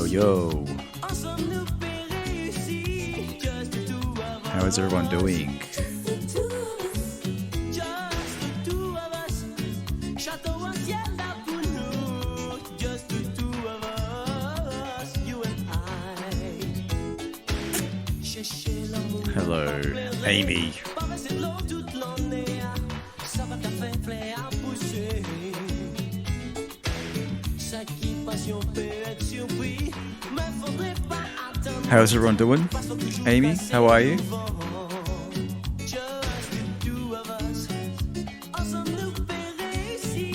Yo. How is everyone doing? Hello, Amy. How's everyone doing? Amy, how are you?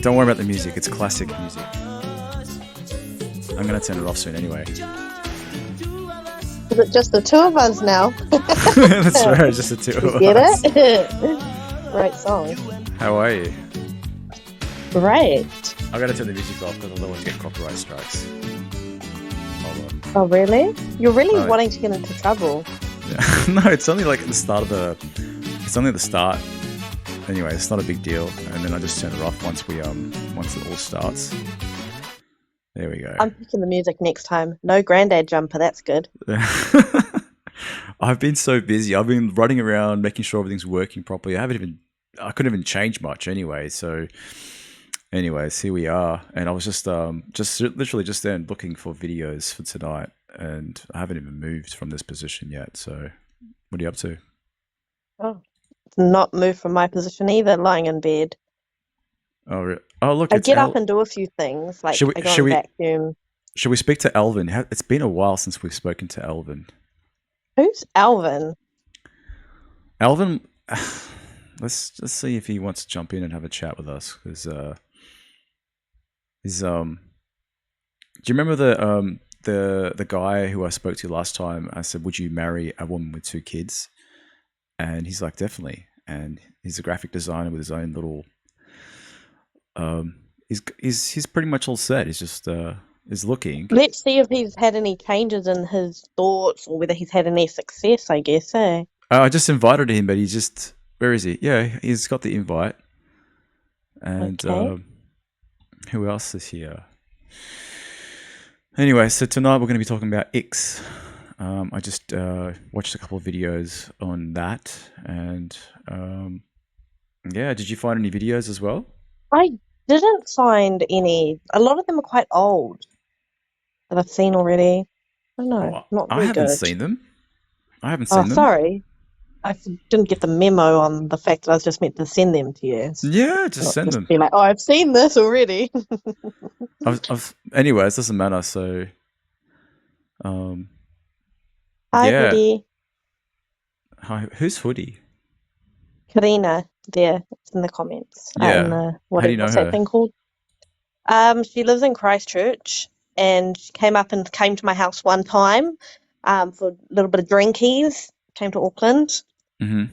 Don't worry about the music, it's classic music. I'm gonna turn it off soon anyway. Is it just the two of us now? That's right, just the two of us. Get it? Great song. How are you? Great. I gotta turn the music off because otherwise get copyright strikes. Hold on. Oh, really? You're really wanting to get into trouble. Yeah. No, it's only like at the start of the... It's only at the start. Anyway, it's not a big deal. And then I just turn it off once it all starts. There we go. I'm picking the music next time. No granddad jumper, that's good. I've been so busy. I've been running around making sure everything's working properly. I couldn't even change much anyway. So anyways, here we are. And I was just literally just then looking for videos for tonight. And I haven't even moved from this position yet. So what are you up to? Oh, not moved from my position either, lying in bed. Oh, look! I get up and do a few things, like I go and vacuum. Should we speak to Alvin? It's been a while since we've spoken to Alvin. Who's Alvin? Alvin, let's see if he wants to jump in and have a chat with us. Because do you remember the guy who I spoke to last time? I said, "Would you marry a woman with 2 kids?" And he's like, "Definitely." And he's a graphic designer with his own little. He's pretty much all set. He's just is looking. Let's see if he's had any changes in his thoughts or whether he's had any success, I guess, eh? I just invited him, but where is he? Yeah, he's got the invite. And okay. Who else is here? Anyway, so tonight we're going to be talking about X. I just watched a couple of videos on that, and yeah, did you find any videos as well? I didn't find any. A lot of them are quite old that I've seen already. I don't know. Not very I haven't good. seen them. I haven't seen them. Oh, sorry. I didn't get the memo on the fact that I was just meant to send them to you. Yeah, just send them. Be like, oh, I've seen this already. Anyways, it doesn't matter. So, Hi, yeah. Hoodie. Hi, who's Hoodie? Karina, there. It's in the comments. Yeah. What's that thing called? She lives in Christchurch, and she came to my house one time for a little bit of drinkies. Came to Auckland. Mm-hmm.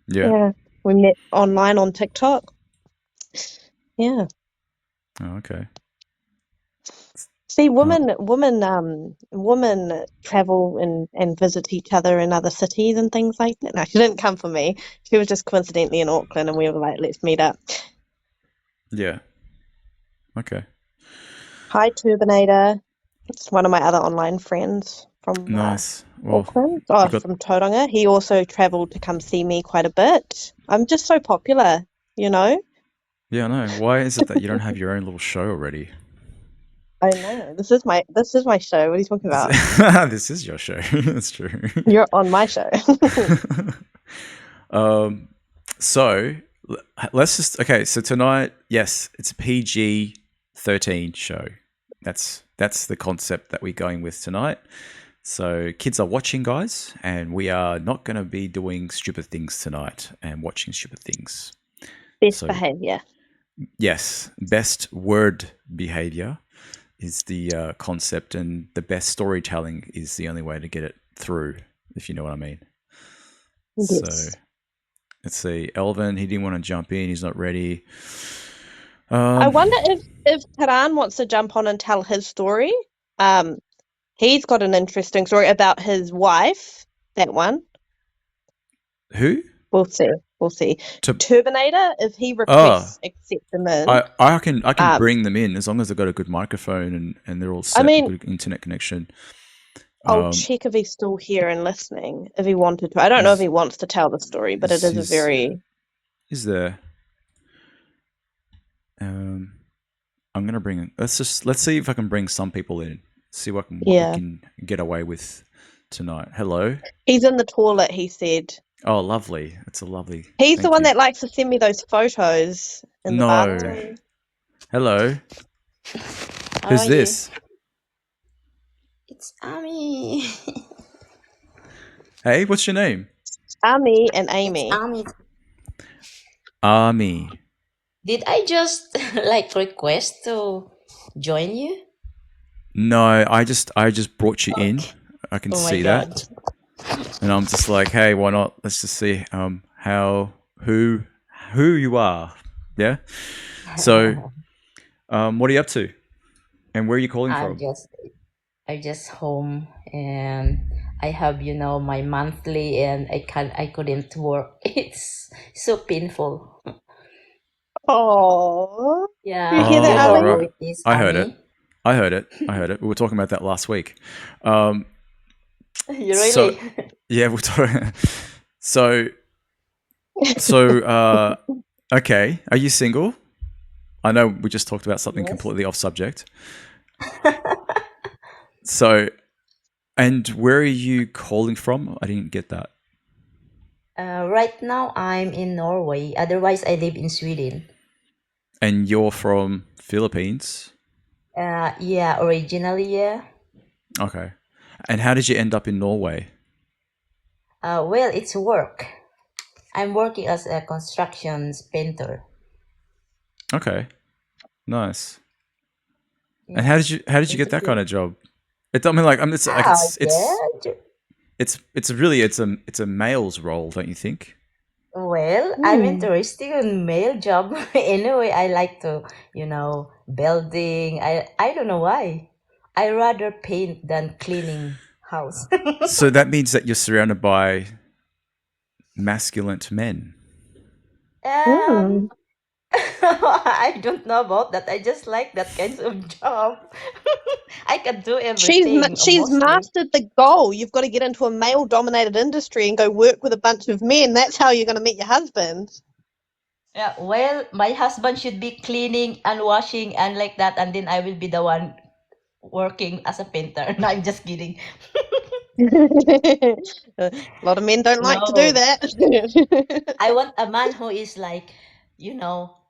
Yeah. We met online on TikTok. Yeah. Oh, okay. See, women travel and visit each other in other cities and things like that. No, she didn't come for me. She was just coincidentally in Auckland, and we were like, let's meet up. Yeah. Okay. Hi, Turbinator. It's one of my other online friends from Auckland. From Tauranga. He also travelled to come see me quite a bit. I'm just so popular, you know? Yeah, I know. Why is it that you don't have your own little show already? I know. This is my show. What are you talking about? This is your show. That's true. You're on my show. So let's just So tonight, yes, it's a PG-13 show. That's the concept that we're going with tonight. So kids are watching, guys, and we are not going to be doing stupid things tonight and watching stupid things. Best behavior. Yes, best word behavior is the concept, and the best storytelling is the only way to get it through, if you know what I mean. Yes. So let's see. Elvin, he didn't want to jump in. He's not ready. I wonder if Karan wants to jump on and tell his story. He's got an interesting story about his wife. That one. Who? We'll see. We'll see. To Turbinator, if he requests, accept them in. I can bring them in as long as they've got a good microphone and they're all set, a good internet connection. I'll check if he's still here and listening, if he wanted to. I don't know if he wants to tell the story, but it is a very... Is there? I'm gonna bring it. Let's see if I can bring some people in. See what we can get away with tonight. Hello. He's in the toilet, he said. Oh, lovely. It's a lovely... He's the one that likes to send me those photos in the bathroom. Hello. Who's this? It's Ami. Hey, what's your name? Ami and Amy. It's Ami. Did I just request to join you? No, I just brought you in. I can see that. And I'm just like, hey, why not? Let's just see who you are. Yeah. So, what are you up to? And where are you calling from? I'm just home, and I have my monthly, and I couldn't work. It's so painful. Oh. Yeah. You hear that, Ali? Right. I heard it. We were talking about that last week. You really? So, yeah, we're talking. So, okay. Are you single? I know we just talked about something completely off subject. So, and where are you calling from? I didn't get that. Right now I'm in Norway. Otherwise, I live in Sweden. And you're from Philippines? Yeah, originally, yeah. Okay. And how did you end up in Norway? Well, it's work. I'm working as a construction painter. Okay. Nice. Yeah. And how did you get that kind of job? It's a male's role, don't you think? Well, I'm interested in male job. Anyway, I like to, building. I don't know why. I rather paint than cleaning house. So that means that you're surrounded by masculine men. I don't know about that. I just like that kind of job. I can do everything. She's mastered the goal. You've got to get into a male-dominated industry and go work with a bunch of men. That's how you're going to meet your husband. Yeah, well, my husband should be cleaning and washing and like that, and then I will be the one working as a painter. No, I'm just kidding. A lot of men don't like to do that. I want a man who is like,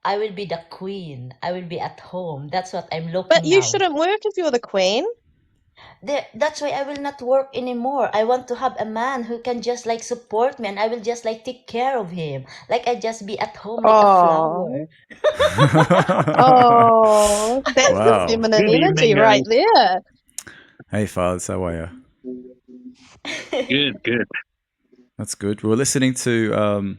I will be the queen. I will be at home. That's what I'm looking for. But you shouldn't work if you're the queen. That's why I will not work anymore. I want to have a man who can just support me, and I will just take care of him. I just be at home like a flower. Oh, that's the feminine energy right there. Hey, fathers, how are you? Good. That's good. We're listening to...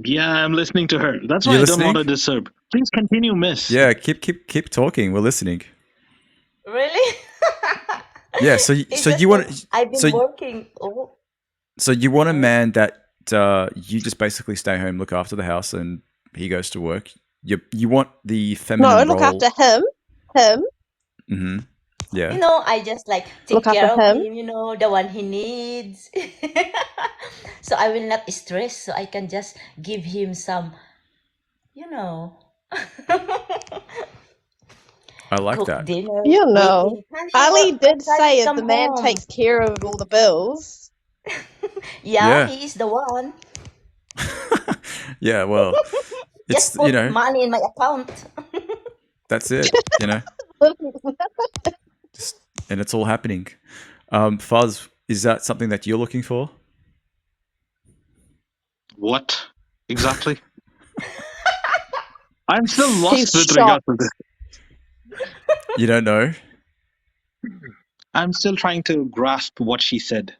Yeah, I'm listening to her. That's why I don't want to disturb. Please continue, miss. Yeah, keep talking. We're listening. Really? Yeah. So you want? I've been working. So you want a man that you just basically stay home, look after the house, and he goes to work. You want the feminine role. No, look after him. Mm-hmm. Yeah. I just take care of him. The one he needs. So I will not stress. So I can just give him some, I like that. Dinner, Ali did say if the man takes care of all the bills. Yeah, he is the one. Yeah, well, just put money in my account. That's it, and it's all happening. Fuzz, is that something that you're looking for? What exactly? I'm still lost with regard to this. You don't know? I'm still trying to grasp what she said.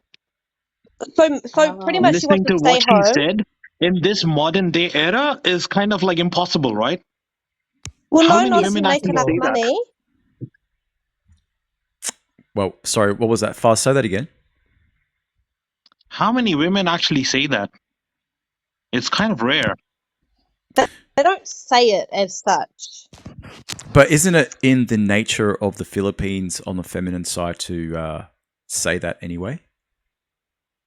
So pretty much listening to what home. She said in this modern day era is kind of impossible, right? Well, How no, many not if women you make actually enough say that? money. Well, sorry, what was that? Fast, say that again. How many women actually say that? It's kind of rare. They don't say it as such. But isn't it in the nature of the Philippines on the feminine side to say that anyway?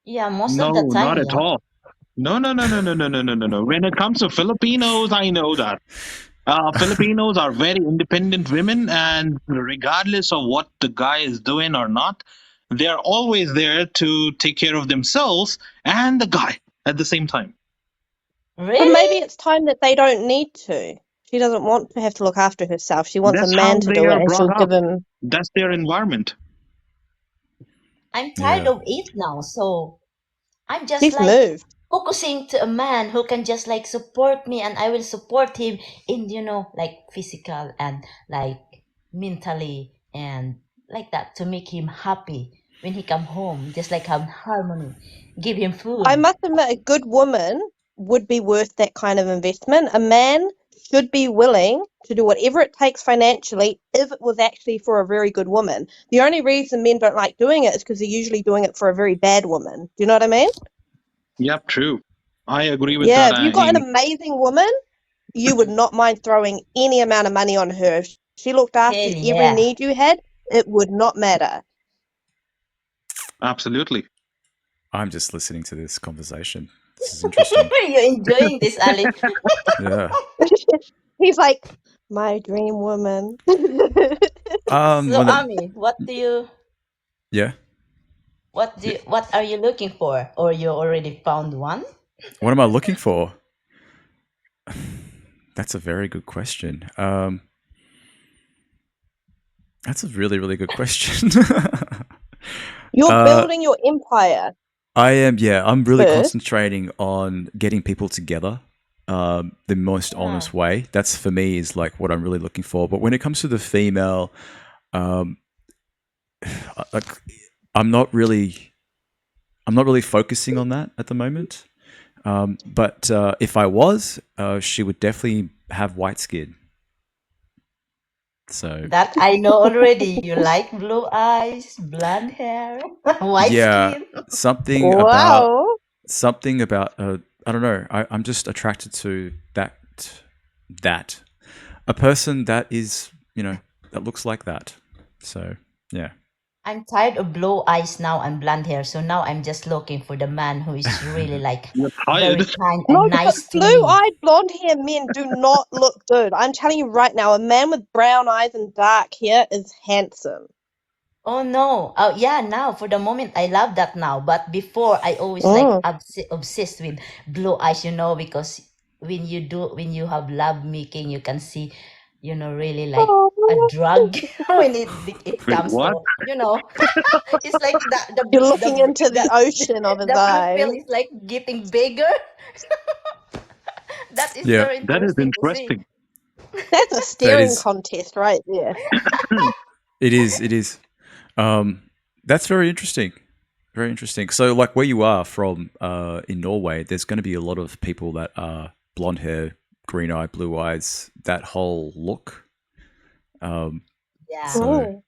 Yeah, most of No, the time, not at yeah. all. No, no, no, no, no, no, no, no, no, no. When it comes to Filipinos, I know that. Filipinos are very independent women, and regardless of what the guy is doing or not, they are always there to take care of themselves and the guy at the same time. But maybe Really? it's time that they don't need to. She doesn't want to have to look after herself. She wants a That's how man to they do it, are and brought she'll give up. him. That's their environment. I'm tired Yeah. of it now, so I'm just She's like moved. focusing to a man who can just like support me, and I will support him in, like physical and like mentally and like that, to make him happy when he come home, just like have harmony, give him I food. must admit, a good woman would be worth that kind of investment. A man should be willing to do whatever it takes financially if it was actually for a very good woman. The only reason men don't like doing it is because they're usually doing it for a very bad woman. Do you know what I mean? Yep, true. I agree with Yeah, that, if you got an Amy. amazing woman, you would not mind throwing any amount of money on her. If she looked after Hell every yeah. need you had, it would not matter. Absolutely. I'm just listening to this conversation. This is interesting. You're enjoying this, Ali. Yeah. He's like, my dream woman. So, When Ami, yeah. what are you looking for? Or you already found one? What am I looking for? That's a very good question. That's a really, really good question. You're building your empire I am, yeah. I'm really first. concentrating on getting people together the most Yeah. honest way. That's for me is like what I'm really looking for. But when it comes to the female, like I'm not really focusing on that at the moment. But if I was, she would definitely have white skin. So That I know already. You like blue eyes, blonde hair, white yeah, skin. something about Wow. I don't know. I'm just attracted to that a person that is that looks like that. So yeah. I'm tired of blue eyes now and blonde hair. So now I'm just looking for the man who is really like You're very tired. kind No, and but nice to me. blue-eyed blonde-hair men do not look good. I'm telling you right now, a man with brown eyes and dark hair is handsome. Oh no. Oh yeah, now for the moment I love that now. But before I always like Mm. obsessed with blue eyes, because when you have love making, you can see, really like a Oh, drug when it Wait, comes what? to, it's like you're looking into the ocean of his the eyes. pupil is like getting bigger. That is Yeah, very That is interesting to see. interesting. That's a that staring is contest right there. it is. That's very interesting. Very interesting. So, like where you are from in Norway, there's going to be a lot of people that are blonde hair, green eye, blue eyes, that whole look. Yeah. So, Mm.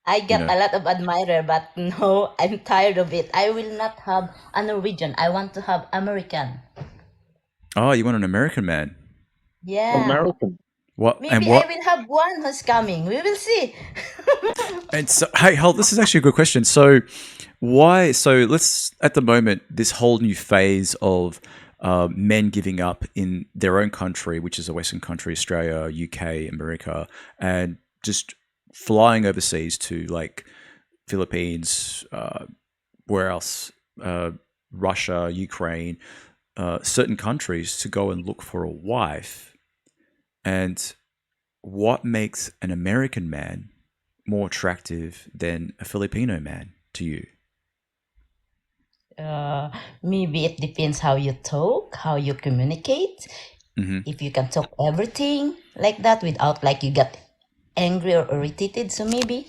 I you get know, a lot of admirer, but no, I'm tired of it. I will not have a Norwegian. I want to have American. oh, you want an American man? Yeah. American. What and Maybe I what? will have one who's coming. We will see. And so, hey, hold. This is actually a good question. So, why? So, let's at the moment this whole new phase of men giving up in their own country, which is a Western country, Australia, UK, America, and just flying overseas to like Philippines, where else? Russia, Ukraine, certain countries to go and look for a wife. And what makes an American man more attractive than a Filipino man to you? Maybe it depends how you talk, how you communicate. If you can talk everything like that without like you get angry or irritated, so maybe.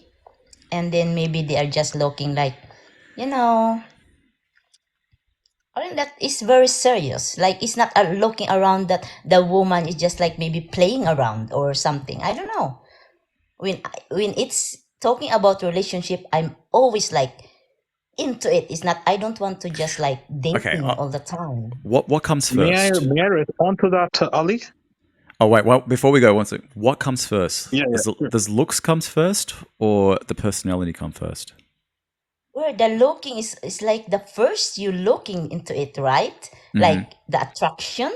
And then maybe they are just looking like, you know, I think that is very serious. Like it's not looking around that the woman is just like maybe playing around or something. I don't know. When it's talking about relationship, I'm always like into it. It's not. I don't want to just like Okay. dating all the time. What comes first? May I respond to that, Ali? Oh wait, well before we go, one second. What comes first? Yeah, sure. Does looks comes first or the personality come first? Where the looking is like the first you looking into it, right? Like the attraction,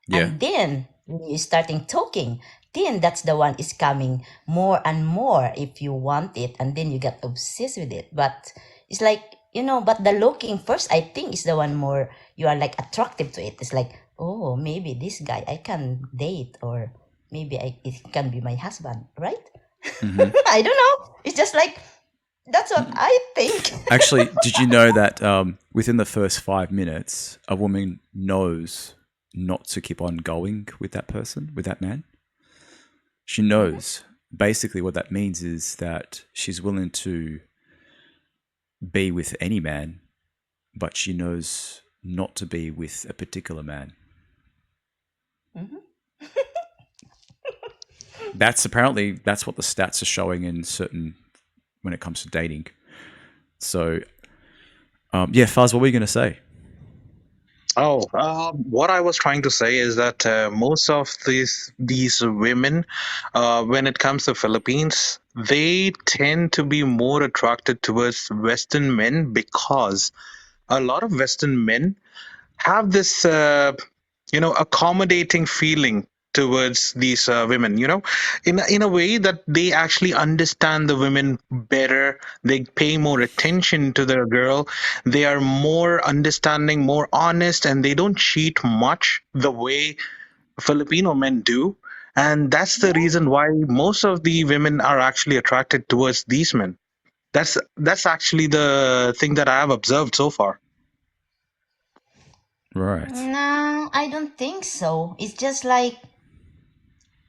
Yeah. and then when you starting talking, then that's the one is coming more and more if you want it, and then you get obsessed with it. But it's like but the looking first, I think, is the one more you are like attractive to it. It's like, oh, maybe this guy I can date, or maybe it can be my husband, right? I don't know. It's just like that's what I think. Actually, did you know that within the first 5 minutes, a woman knows not to keep on going with that person, with that man? She knows. Basically, what that means is that she's willing to be with any man, but she knows not to be with a particular man. That's what the stats are showing in certain when it comes to dating. So, Faz, what were you going to say? Oh, what I was trying to say is that most of these women, when it comes to Philippines, they tend to be more attracted towards Western men because a lot of Western men have this, accommodating feeling towards these women, in a way that they actually understand the women better. They pay more attention to the girl. They are more understanding, more honest, and they don't cheat much the way Filipino men do. And that's the reason why most of the women are actually attracted towards these men. That's actually the thing that I have observed so far. Right. No, I don't think so. It's just like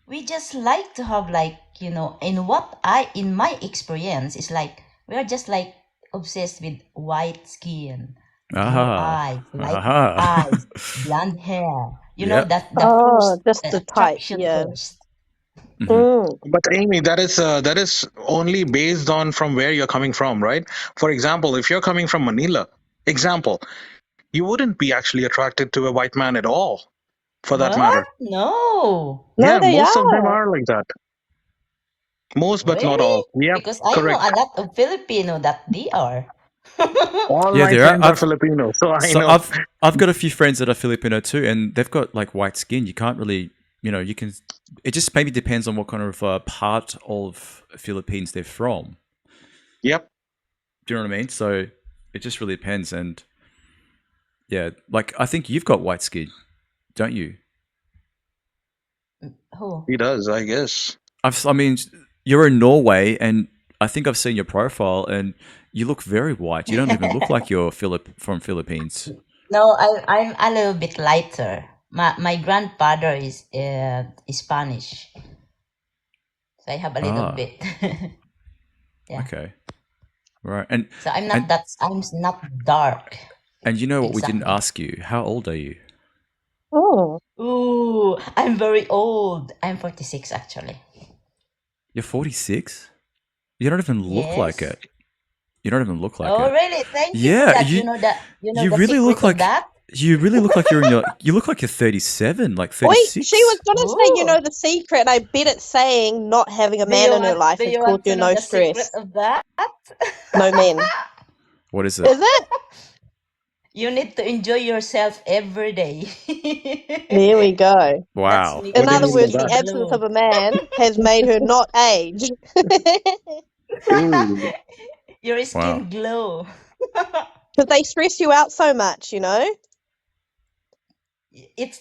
we just like to have like in my experience, it's like we are just like obsessed with white skin, blue eyes, light eyes, blonde hair. Yep. That the first just the type, attraction yeah. first. But Amy, that is only based on from where you're coming from, right? For example, if you're coming from Manila, you wouldn't be actually attracted to a white man at all, for that matter. What? No. No, Yeah, they most of them are. are like that. Most, but not Really? all. Yep, Because I know correct. a lot of Filipino that they are. All Yeah, my there are. friends are Filipino, so I know. I've got a few friends that are Filipino too, and they've got like white skin. You can't really, you can. It just maybe depends on what kind of part of Philippines they're from. Yep. Do you know what I mean? So it just really depends, and yeah, like I think you've got white skin, don't you? Who? He does, I guess. I mean, you're in Norway, and I think I've seen your profile, and you look very white. You don't even look like you're from Philippines. No, I'm a little bit lighter. My grandfather is Spanish, so I have a little bit. Yeah. Okay. Right, and So I'm not dark. And you know what we didn't Exactly. ask you? How old are you? Oh, Ooh, I'm very old. I'm 46 actually. You're 46? You don't even look like Yes. it. You don't even look like Oh, it. really? Thank you for Yeah, that. You know you the really secret look of like that? you really look like you're in your you look like you're 37, like wait, 36. she was gonna say, Ooh. the secret. I bet it's saying not having a Do man you in her want life do has you caused want to you know no the secret stress. of that? No men. What is Is it? it? You need to enjoy yourself every day. There we go. That's Wow. make In What do you your other mean by words, skin the that? absence of glow. a man has made her not age. Ooh. Your Wow. skin glow. Because they stress you out so much, It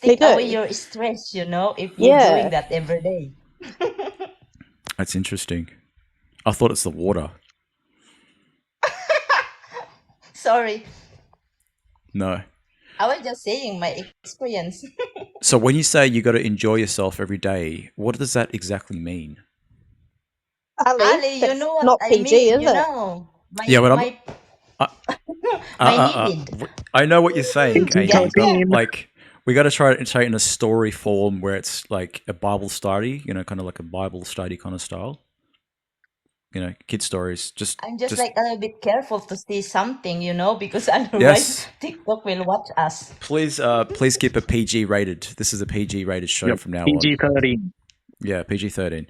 They take away do. your stress, if you're Yeah. doing that every day. That's interesting. I thought it's the water. Sorry, No. I was just saying my experience. So when you say you got to enjoy yourself every day, what does that exactly mean? Ali, Ali, you that's know what not I PG, mean, is it? Yeah, but My needed. I know what you're saying, Amy, but PG-13. like we got to try it in a story form where it's like a Bible study, kind of like a Bible study kind of style. Kid stories. I'm just like a little bit careful to say something, because otherwise Yes. TikTok will watch us. Please keep a PG rated. This is a PG rated show from now on. PG-13. Yeah, PG-13.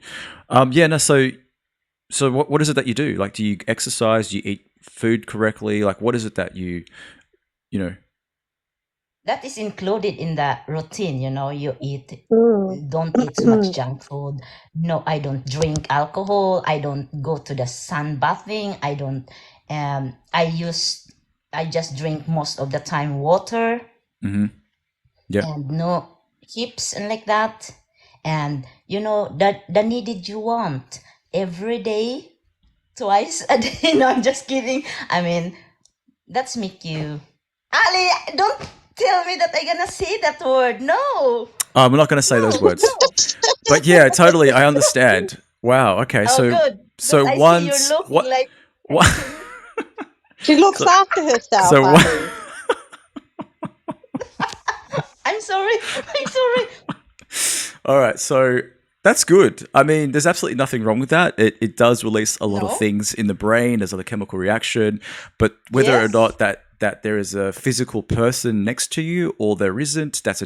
No. So what is it that you do? Like, do you exercise? Do you eat food correctly? Like, what is it that you know? That is included in the routine, you eat, Mm. don't eat too much junk food. No, I don't drink alcohol. I don't go to the sun bathing. I don't, I just drink most of the time water. Mm-hmm. Yeah. And no chips and like that. And, the needed you want every day, twice a day. No, I'm just kidding. I mean, that's make you... Ali, don't tell me that I'm gonna say that word. No. I'm not going to say those words. But yeah, totally. I understand. Wow. Okay. Oh, good. So I once see you're looking like... what? She looks after herself. So Ali. I'm sorry. I'm sorry. All right. So that's good. I mean, there's absolutely nothing wrong with that. It does release a lot No. of things in the brain. There's a chemical reaction. But whether or Yes. not that there is a physical person next to you or there isn't, that's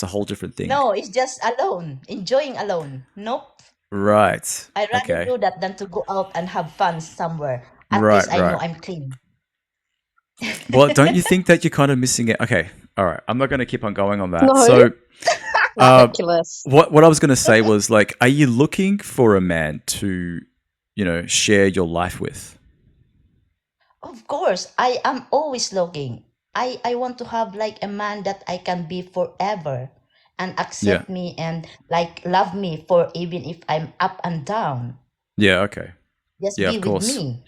a whole different thing. No, it's just alone. Enjoying alone. Nope. Right. I'd rather Okay. do that than to go out and have fun somewhere. At Right, least I know right. I'm clean. Well, don't you think that you're kind of missing it? Okay. All right. I'm not going to keep on going on that. No. So Ridiculous. what I was going to say was like, are you looking for a man to, share your life with? Of course, I am always looking. I want to have like a man that I can be forever and accept me and like love me for even if I'm up and down. Yeah. Okay. Just Yeah, be of with course. me.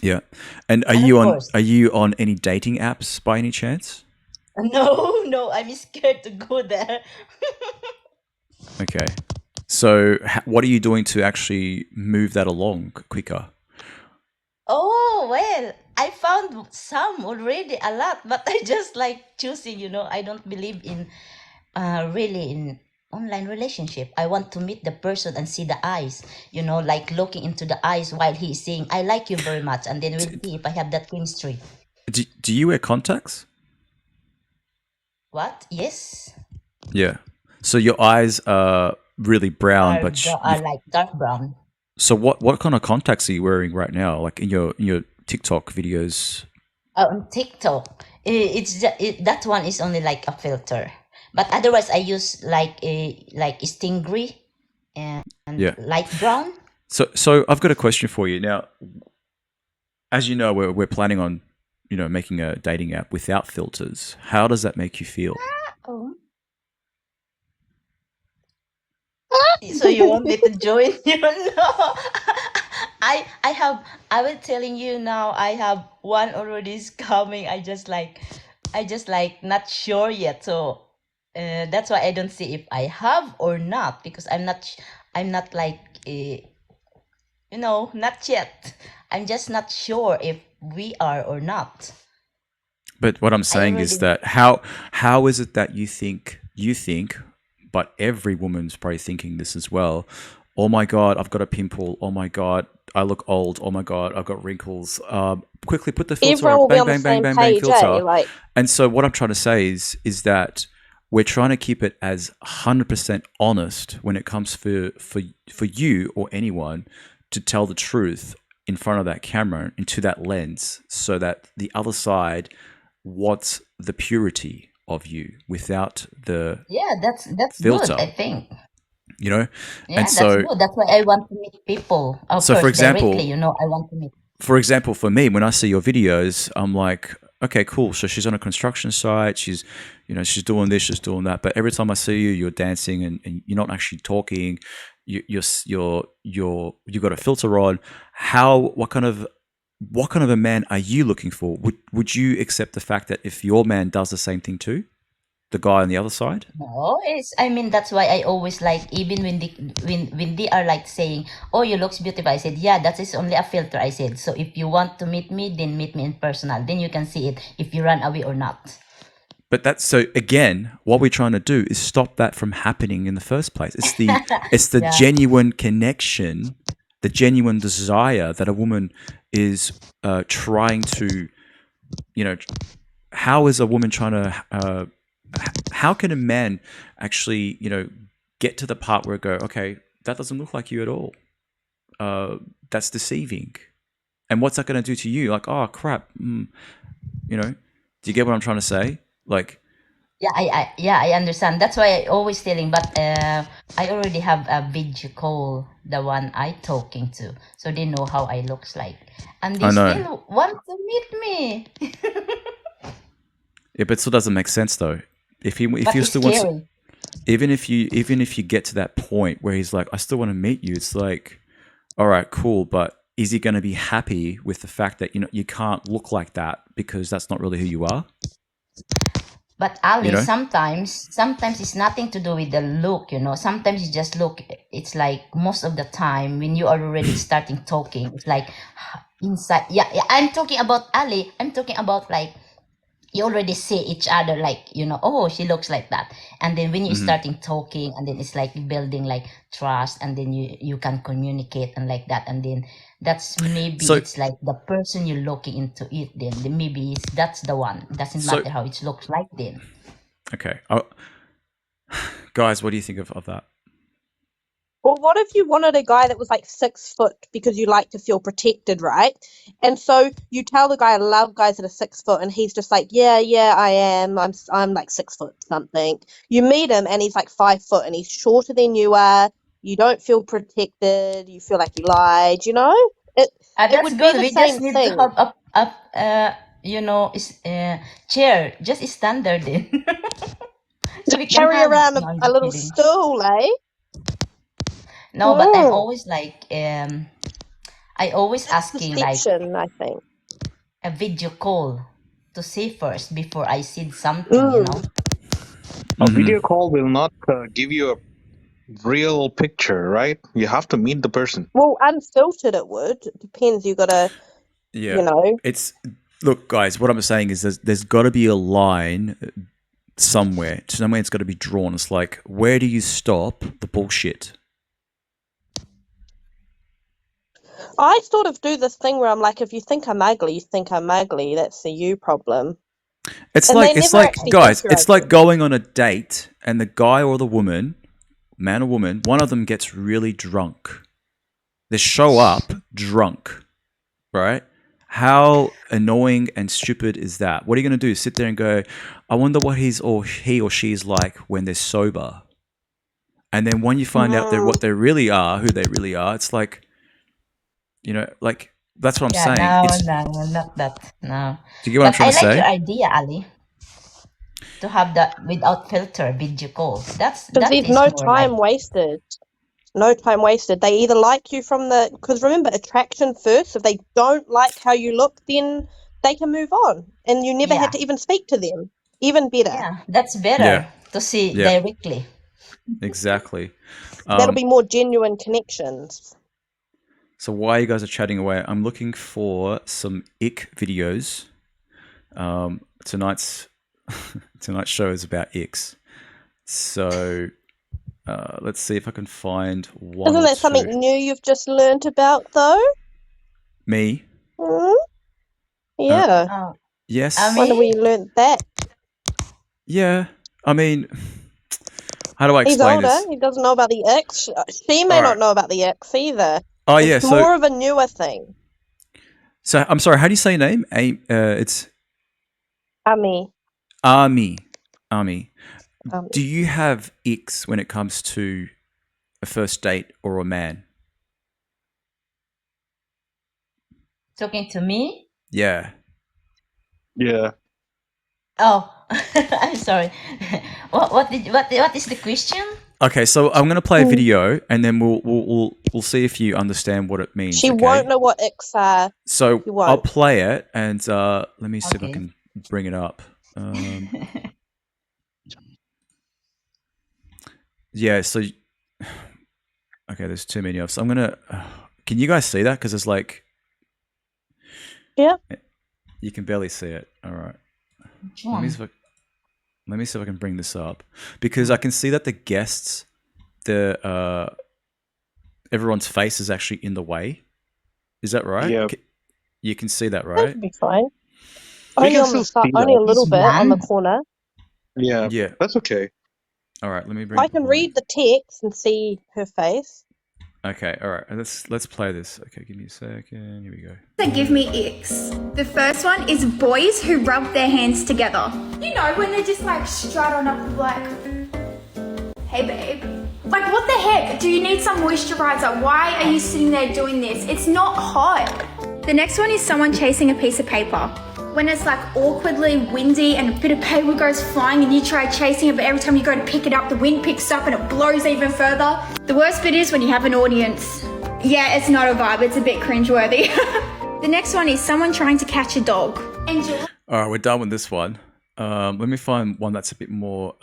Yeah. And are And you of on course. are you on any dating apps by any chance? No, I'm scared to go there. Okay. So what are you doing to actually move that along quicker? Oh, well, I found some already, a lot, but I just like choosing, I don't believe in really in online relationship. I want to meet the person and see the eyes, like looking into the eyes while he's saying, I like you very much. And then we'll see if I have that chemistry. Do you wear contacts? What? Yes. Yeah. So your eyes are really brown, but Are like dark brown. so what kind of contacts are you wearing right now? Like in your TikTok videos? On TikTok, that one is only like a filter. But otherwise, I use like stingray and Yeah. light brown. So I've got a question for you now. As you know, we're planning on making a dating app without filters. How does that make you feel? Oh. So you want me to join you? No. I was telling you now, I have one already is coming. I just like not sure yet. So that's why I don't see if I have or not, because I'm not like not yet. I'm just not sure if we are or not. But what I'm saying is that how is it that you think, but every woman's probably thinking this as well. Oh my God, I've got a pimple. Oh my God, I look old. Oh my God, I've got wrinkles. Quickly put the filter Everyone will on. be Bang, on the bang, bang, same bang, bang, page, filter. eh? Like, And so what I'm trying to say is that we're trying to keep it as 100% honest when it comes for you or anyone to tell the truth in front of that camera, into that lens, so that the other side wants the purity of you without the that's filter. good, I think. Yeah, and so that's good. That's why I want to meet people. Of so course, for example, directly, I want to meet. For example, for me, when I see your videos, I'm like, okay, cool. So she's on a construction site. She's doing this, she's doing that. But every time I see you, you're dancing and you're not actually talking. You got a filter on. What kind of a man are you looking for? Would you accept the fact that if your man does the same thing too? the guy on the other side? No, I mean, that's why I always like, even when they are like saying, "Oh, you looks beautiful," I said, "Yeah, that is only a filter." I said, "So if you want to meet me, then meet me in personal. Then you can see it if you run away or not." But that's so again, what we're trying to do is stop that from happening in the first place. It's the Yeah. genuine connection, the genuine desire that a woman is trying to, how is a woman trying to, how can a man actually, get to the part where go, okay, that doesn't look like you at all. That's deceiving. And what's that going to do to you? Like, oh crap, do you get what I'm trying to say? Like, I understand. That's why I always telling, but I already have a video call, the one I talking to, so they know how I looks like, and they I know. still want to meet me. Yeah, but it still doesn't make sense though. If But you it's still want, scary. even if you get to that point where he's like, I still want to meet you, it's like, all right, cool, but is he going to be happy with the fact that you can't look like that because that's not really who you are? But Ali, sometimes it's nothing to do with the look, Sometimes you just look. It's like most of the time when you are already starting talking, it's like inside. Yeah, yeah. I'm talking about Ali. I'm talking about like you already see each other, like oh, she looks like that, and then when you starting talking, and then it's like building like trust, and then you can communicate and like that, and then that's maybe it's like the person you're looking into it, then maybe that's the one. Doesn't matter how it looks like then. Okay. Guys, what do you think of that? Well, what if you wanted a guy that was like 6 foot because you like to feel protected, right? And so you tell the guy, I love guys that are 6 foot, and he's just like, yeah, I am. I'm like 6 foot something. You meet him and he's like 5 foot and he's shorter than you are. You don't feel protected. You feel like you lied. It That's would be good. the We same just need thing. to have chair, just standard then. So we can Carry have. around No, I'm a just little kidding. stool, eh? No, but I'm always like I always asking like Perception, I think. a video call to see first before I said something. A video call will not give you a real picture, right? You have to meet the person. Well, unfiltered it would. It depends. You gotta, Look, guys, what I'm saying is there's got to be a line somewhere it's got to be drawn. It's like, where do you stop the bullshit? I sort of do this thing where I'm like, if you think I'm ugly, you think I'm ugly. That's a you problem. It's And like guys, it's like going on a date and the guy or the woman, man or woman, one of them gets really drunk. They show up drunk, right? How annoying and stupid is that? What are you going to do? Sit there and go, I wonder what he or she is like when they're sober. And then when you find out what they really are, who they really are, it's like, like, that's what I'm saying. No, not that. No. Do you get what I'm trying to say? I like your idea, Ali, to have that without filter video call. That there's no time wasted. No time wasted. They either like you because remember, attraction first. If they don't like how you look, then they can move on, and you never had to even speak to them. Even better. Yeah, that's better to see directly. Exactly. That'll be more genuine connections. So while you guys are chatting away, I'm looking for some ick videos. Tonight's show is about icks. So let's see if I can find one. Isn't that something new you've just learnt about, though? Me? Yeah. Yes. I wonder where you learnt that. Yeah. I mean, how do I explain this? He's older. He doesn't know about the icks. She may not know about the icks either. Oh, it's more of a newer thing. So, I'm sorry, how do you say your name? It's... Ami. Do you have icks when it comes to a first date or a man? Talking to me? Yeah. Yeah. Oh, I'm sorry. What is the question? Okay, so I'm going to play a video, and then we'll see if you understand what it means. She won't know what icks are. So I'll play it, and let me see if I can bring it up. yeah. So okay, there's too many of. So I'm gonna. Can you guys see that? Because it's like. Yeah. You can barely see it. All right. Let me see if I can bring this up, because I can see that the guests, everyone's face is actually in the way. Is that right? Yeah. You can see that, That right? should be fine. We Only can on the still side, see only a that. little bit on the corner. Yeah. Yeah. That's okay. All right. Let me bring. I can read the text and see her face. Okay. All right. Let's play this. Okay. Give me a second. Here we go. That give me icks. The first one is boys who rub their hands together. You know, when they just like strut on up like, hey babe. Like what the heck? Do you need some moisturizer? Why are you sitting there doing this? It's not hot. The next one is someone chasing a piece of paper. When it's like awkwardly windy and a bit of paper goes flying and you try chasing it, but every time you go to pick it up, the wind picks up and it blows even further. The worst bit is when you have an audience. Yeah, it's not a vibe, it's a bit cringeworthy. The next one is someone trying to catch a dog. All right, we're done with this one. Let me find one that's a bit more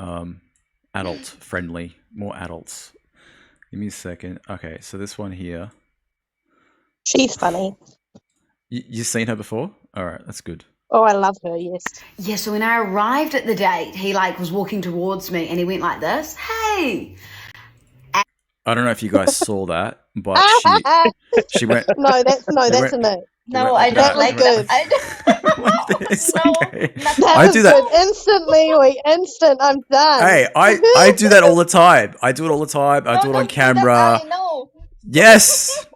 adult friendly, more adults. Give me a second. Okay, so this one here. She's funny. You've seen her before? All right, that's good. Oh, I love her, yes. Yeah, so when I arrived at the date, he like was walking towards me and he went like this, hey. I don't know if you guys saw that, but she went. No, that's a no. No, I don't like that. I do that instantly. I'm done. Hey, I do that all the time. I do it all the time. I do it on camera. I know. Yes.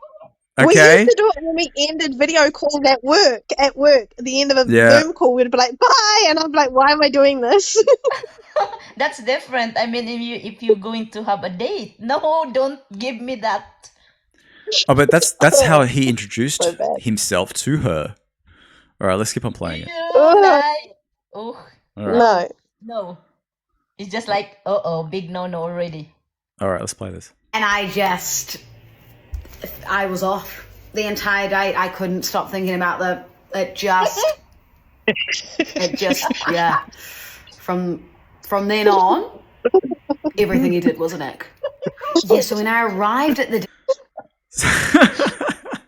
We Okay. used to do it when we ended video calls at work. At the end of a Zoom call, we'd be like, bye. And I'm like, why am I doing this? That's different. I mean, if you're going to have a date, no, don't give me that. Oh, but that's how he introduced himself to her. All right, let's keep on playing it. Oh, Right. no. It's just like, big no already. All right, let's play this. And I was off the entire date. I couldn't stop thinking about yeah. From then on, everything he did was an ick. Yeah, so when I arrived at the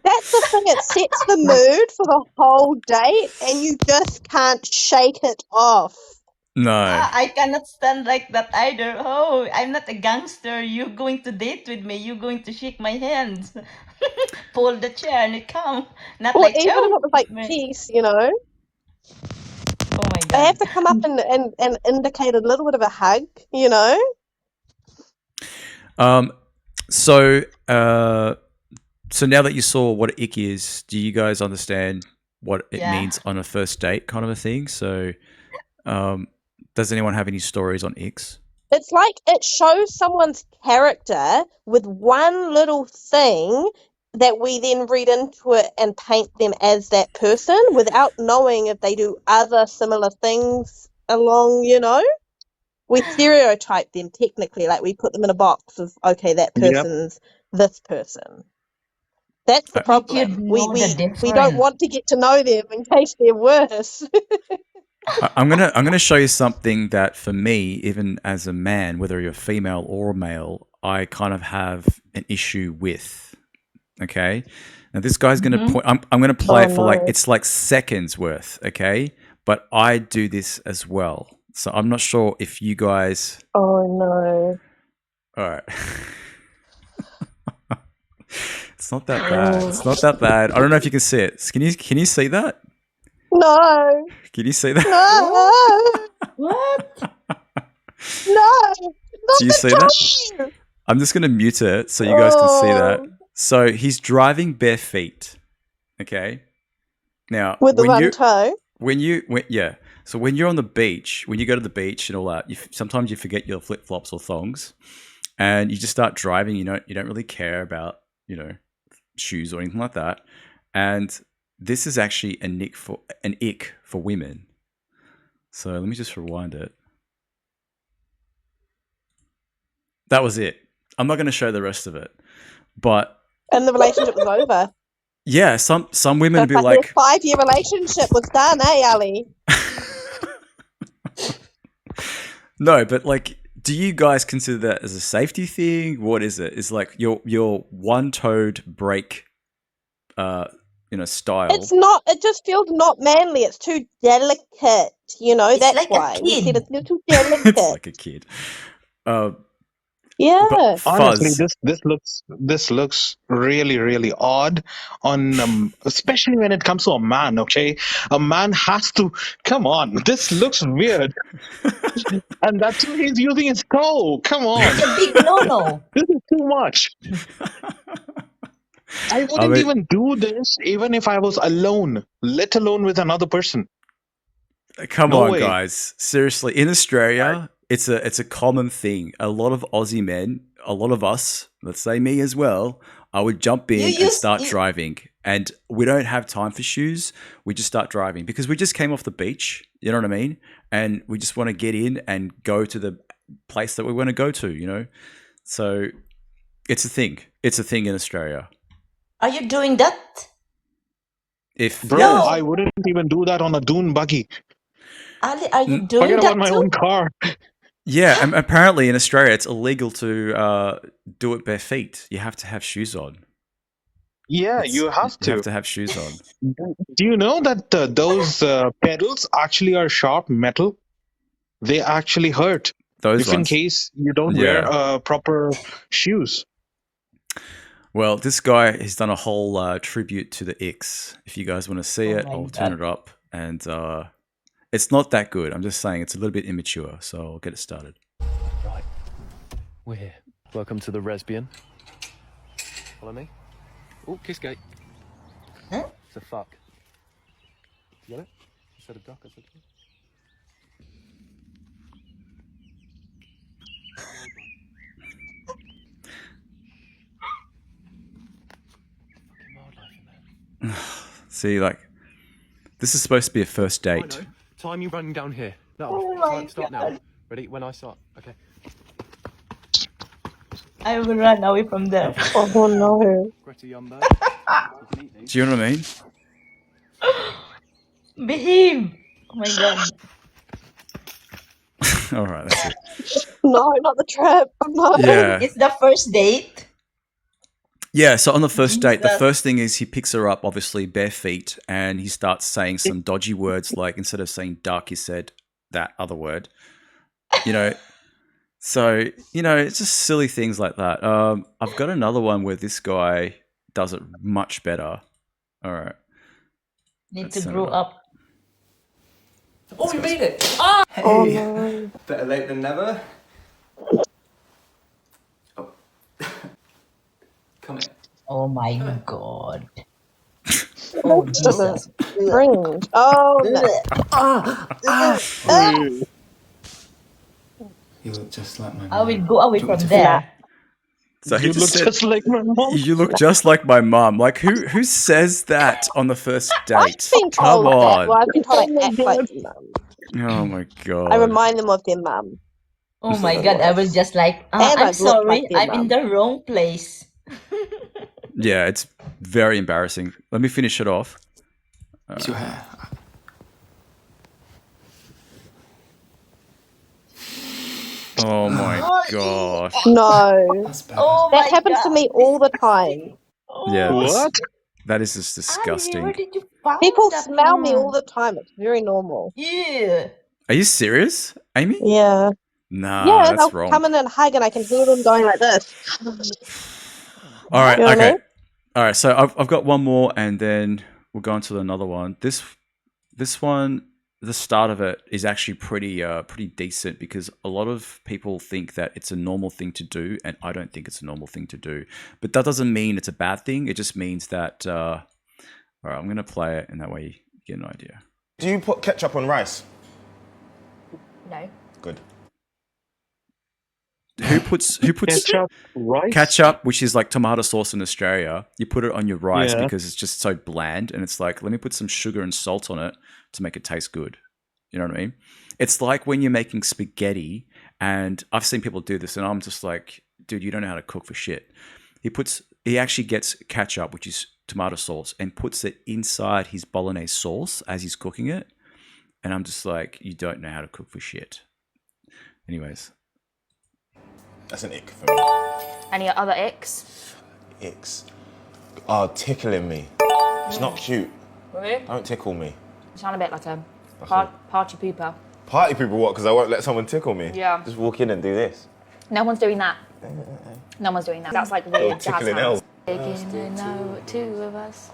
That's the thing, it sets the mood for the whole date and you just can't shake it off. No. I cannot stand like that either. Oh, I'm not a gangster. You're going to date with me. You're going to shake my hand. Pull the chair and come. Not Or like, even if it was like peace, you know. Oh my God. They have to come up and indicate a little bit of a hug, you know. So now that you saw what ick is, do you guys understand what it means on a first date kind of a thing? So does anyone have any stories on icks? It's like it shows someone's character with one little thing that we then read into it and paint them as that person without knowing if they do other similar things along, you know? We stereotype them technically, like we put them in a box of, okay, that person's this person. That's the problem. We don't want to get to know them in case they're worse. I'm gonna show you something that for me, even as a man, whether you're female or male, I kind of have an issue with. Okay, now this guy's gonna point. I'm gonna play it for it's like seconds worth. Okay, but I do this as well, so I'm not sure if you guys. Oh no! All right. It's not that bad. It's not that bad. I don't know if you can see it. Can you see that? No. Can you see that? No. What? No. Do you see that? I'm just going to mute it so you guys can see that. So he's driving bare feet. Okay. Now, with the one toe. So when you're on the beach, when you go to the beach and all that, sometimes you forget your flip flops or thongs, and you just start driving. You don't really care about shoes or anything like that, and this is actually an ick for women. So let me just rewind it. That was it. I'm not going to show the rest of it, but and the relationship was over. Yeah, some women would be like, a 5-year relationship was done, Ali? No, but like, do you guys consider that as a safety thing? What is it? It's like your one-toed brake, style. It's not. It just feels not manly. It's too delicate. It's That's like a why we said kid. it's a little delicate. It's like a kid. Yeah. But Honestly, Fuzz, this looks really, really odd on especially when it comes to a man. Okay, a man has to come on. This looks weird, and that's why he's using his toe. Come on, It's a big no-no. this is too much. I wouldn't even do this even if I was alone, let alone with another person. come No on, way. guys. Seriously, in Australia, it's a common thing. A lot of Aussie men, a lot of us, let's say me as well, I would jump in and start driving. And we don't have time for shoes. We just start driving because we just came off the beach. You know what I mean? And we just want to get in and go to the place that we want to go to, So it's a thing. It's a thing in Australia. Are you doing that? Bro, No. I wouldn't even do that on a dune buggy. Ali, are you doing Forget that about my too? own car. Yeah, and apparently in Australia it's illegal to do it bare feet. You have to have shoes on. Yeah, you have You have to. to have shoes on. Do you know that those pedals actually are sharp metal? They actually hurt Those if in ones. case you don't wear proper shoes. Well, this guy has done a whole tribute to the X. If you guys want to see it, I'll turn it up. And it's not that good. I'm just saying it's a little bit immature, so I'll get it started. Right. We're here. Welcome to the Resbian. Follow me. Oh, kiss gate. Huh? It's a fuck. You get it? Instead of duck, I said. See, like, this is supposed to be a first date. Time you running down here. No, start now. Ready? When I start. Okay. I will run away from them. Oh no. Greta Yumbo. Do you know what I mean? Behave. Oh my god. All right, that's it. No, not the trap. No. Yeah. It's the first date. Yeah, so on the first date, the first thing is he picks her up, obviously bare feet, and he starts saying some dodgy words, like instead of saying duck, he said that other word. So, it's just silly things like that. I've got another one where this guy does it much better. All right. Need to grow up. Oh, we made it! Hey! Oh no. Better late than never. Oh. Come in. Oh my god. Oh Jesus. Cringe. Oh no. You look just like my mom. I will go away from there. So he You look just said, just like my mom. you look just like my mum. Like, who says that on the first date? I've been Come told that. on. Well, I've been told I act like their mum. Oh, my God. I remind them of their mum. Oh my god, I will just like, And I'm I've looked sorry, like their I'm in mum. the wrong place. Yeah, it's very embarrassing. Let me finish it off. It's your hair. Oh, my gosh. No. That's better. Oh That my happens god. to me all the time. Yeah, What? that is just Ali, disgusting. where did you find People that smell me from? all the time. It's very normal. Ew. Are you serious, Amy? Yeah. Nah, Yeah, that's they'll wrong. come in and hug and I can hear them going like this. All right, You know what I okay. mean? All right, so I've got one more, and then we'll go on to another one. This one, the start of it is actually pretty decent because a lot of people think that it's a normal thing to do, and I don't think it's a normal thing to do. But that doesn't mean it's a bad thing. It just means that. All right, I'm gonna play it, and that way you get an idea. Do you put ketchup on rice? No. Good. Who puts Ketchup, rice? ketchup, which is like tomato sauce in Australia? You put it on your rice Yeah. because it's just so bland, and it's like, let me put some sugar and salt on it to make it taste good. You know what I mean? It's like when you're making spaghetti, and I've seen people do this, and I'm just like, dude, you don't know how to cook for shit. He actually gets ketchup, which is tomato sauce, and puts it inside his bolognese sauce as he's cooking it. And I'm just like, you don't know how to cook for shit. Anyways, That's an ick for me. Any other icks? Icks. Oh, tickling me. It's not cute. Really? Don't tickle me. You sound a bit like a all. party pooper. Party people what? Because I won't let someone tickle me? Yeah. Just walk in and do this. No one's doing that. No one's doing that. That's like Oh, weird jazz tickling hands. elf. Beginning now, two of us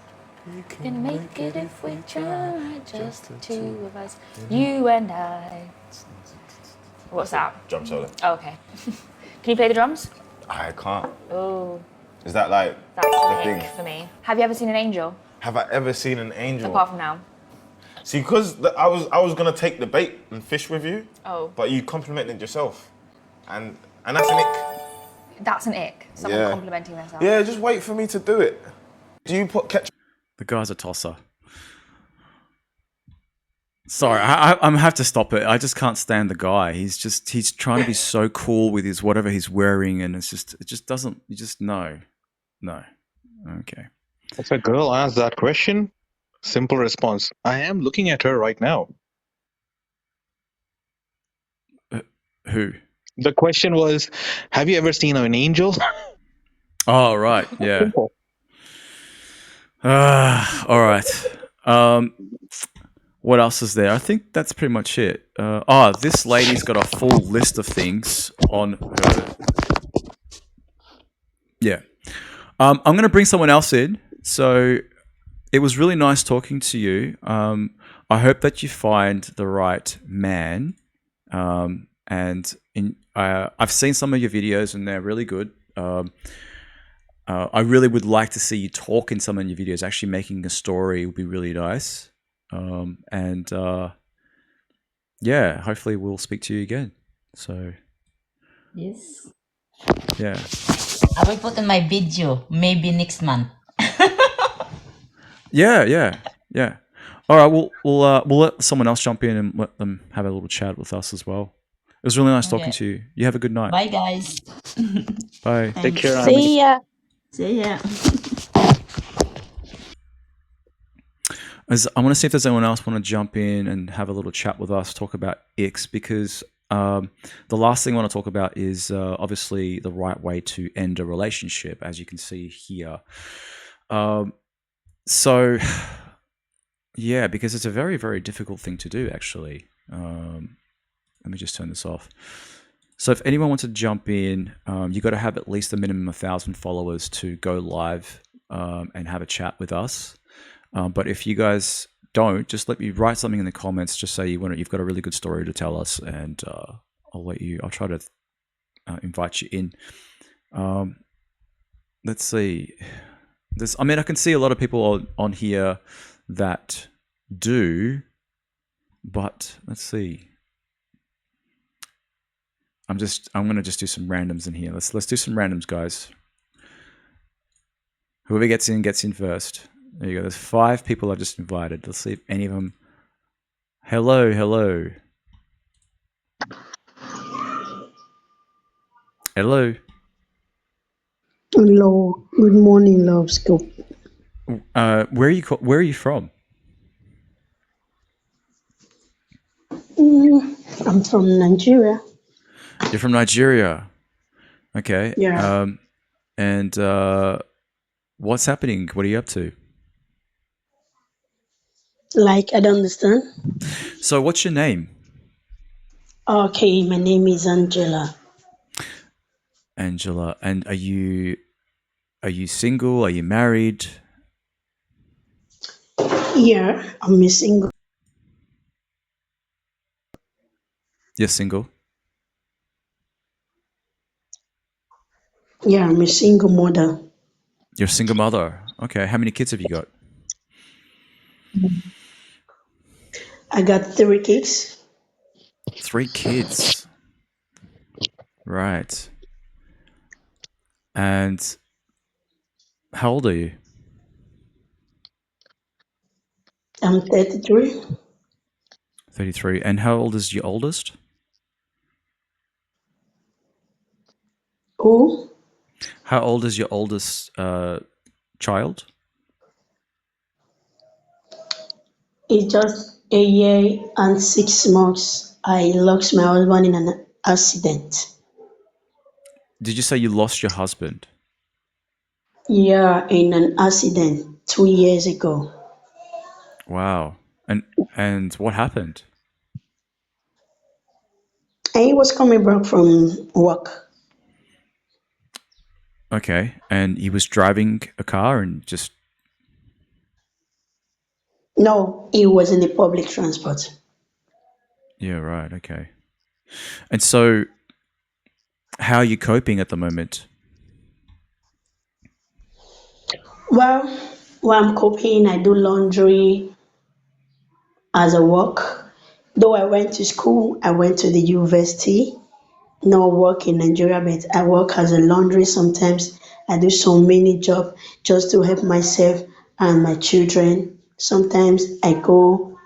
can make it if we try. Just the two of us, you and I. What's that? Drum solo. Oh, okay. Can you play the drums? I can't. Oh, Is that like that's the an thing? ick for me. Have you ever seen an angel? Have I ever seen an angel? Apart from now. See, because I was gonna take the bait and fish with you, Oh, but you complimented yourself, and that's an ick. that's an ick. Someone Yeah. complimenting themselves. Yeah, just wait for me to do it. Do you put ketchup? The guy's a tosser. Sorry, I have to stop it. I just can't stand the guy. He's trying to be so cool with his whatever he's wearing, and it just doesn't. You just no. Okay. If a girl asks that question, simple response: I am looking at her right now. Who? The question was, have you ever seen an angel? Oh right, yeah. Simple. All right. What else is there? I think that's pretty much it. This lady's got a full list of things on her. Yeah. I'm going to bring someone else in. So it was really nice talking to you. I hope that you find the right man. I've seen some of your videos and they're really good. I really would like to see you talk in some of your videos. Actually making a story would be really nice. Yeah, hopefully we'll speak to you again. So Yes. yeah. I will put in my video maybe next month. Yeah. All right, we'll let someone else jump in and let them have a little chat with us as well. It was really nice talking to you. You have a good night. Bye, guys. Bye. Take care. See ya. See ya. I want to see if there's anyone else want to jump in and have a little chat with us, talk about icks, because the last thing I want to talk about is obviously the right way to end a relationship, as you can see here. So, yeah, because it's a very, very difficult thing to do, actually. Let me just turn this off. So if anyone wants to jump in, you got to have at least a minimum of 1,000 followers to go live and have a chat with us. But if you guys don't, just let me write something in the comments. Just say you've got a really good story to tell us, and I'll try to invite you in. Let's see. I can see a lot of people on here that do, but let's see. I'm gonna just do some randoms in here. Let's do some randoms, guys. Whoever gets in first. There you go. There's 5 people I just invited. Let's see if any of them. Hello. Hello. Hello. Good morning, love scoop. Where are you from? I'm from Nigeria. You're from Nigeria. Okay. Yeah. And what's happening? What are you up to? Like, I don't understand. So what's your name? Okay, my name is Angela. Angela. And are you single? Are you married? Yeah, I'm a single. You're single? Yeah, I'm a single mother. You're a single mother. Okay. How many kids have you got? I got 3 kids. 3 kids. Right. And how old are you? I'm 33. 33. And how old is your oldest? Who? How old is your oldest child? It's just a year and 6 months. I lost my husband in an accident. Did you say you lost your husband? Yeah, in an accident 2 years ago. Wow. And what happened? And he was coming back from work. Okay. And he was driving a car and just... No, he was in the public transport. Yeah, right. Okay. And so how are you coping at the moment? Well, while I'm cooking, I do laundry as a work. Though I went to school, I went to the university. No work in Nigeria, but I work as a laundry sometimes. I do so many jobs just to help myself and my children. Sometimes I go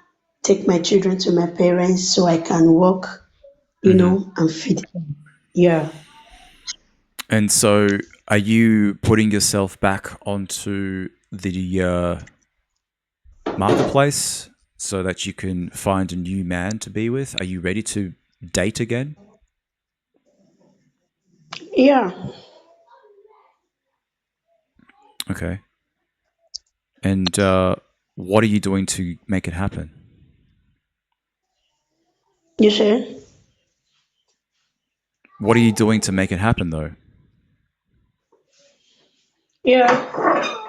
take my children to my parents so I can work, and feed them. Yeah. And so are you putting yourself back onto the marketplace so that you can find a new man to be with? Are you ready to date again? Yeah. Okay. And what are you doing to make it happen? You sure? What are you doing to make it happen, though? Yeah.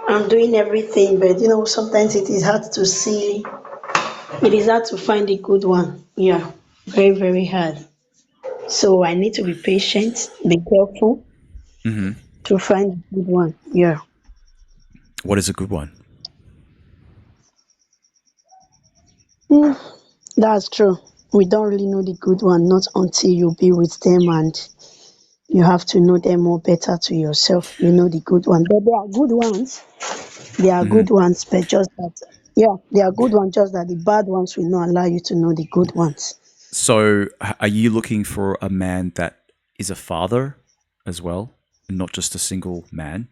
I'm doing everything, but sometimes it is hard to see. It is hard to find a good one. Yeah. Very, very hard. So I need to be patient, be careful to find a good one. Yeah. What is a good one? Mm, that's true. We don't really know the good one, not until you be with them and you have to know them more better to yourself. You know the good one. But there are good ones. There are good ones, but just that, yeah, there are good ones, just that the bad ones will not allow you to know the good ones. So are you looking for a man that is a father as well, and not just a single man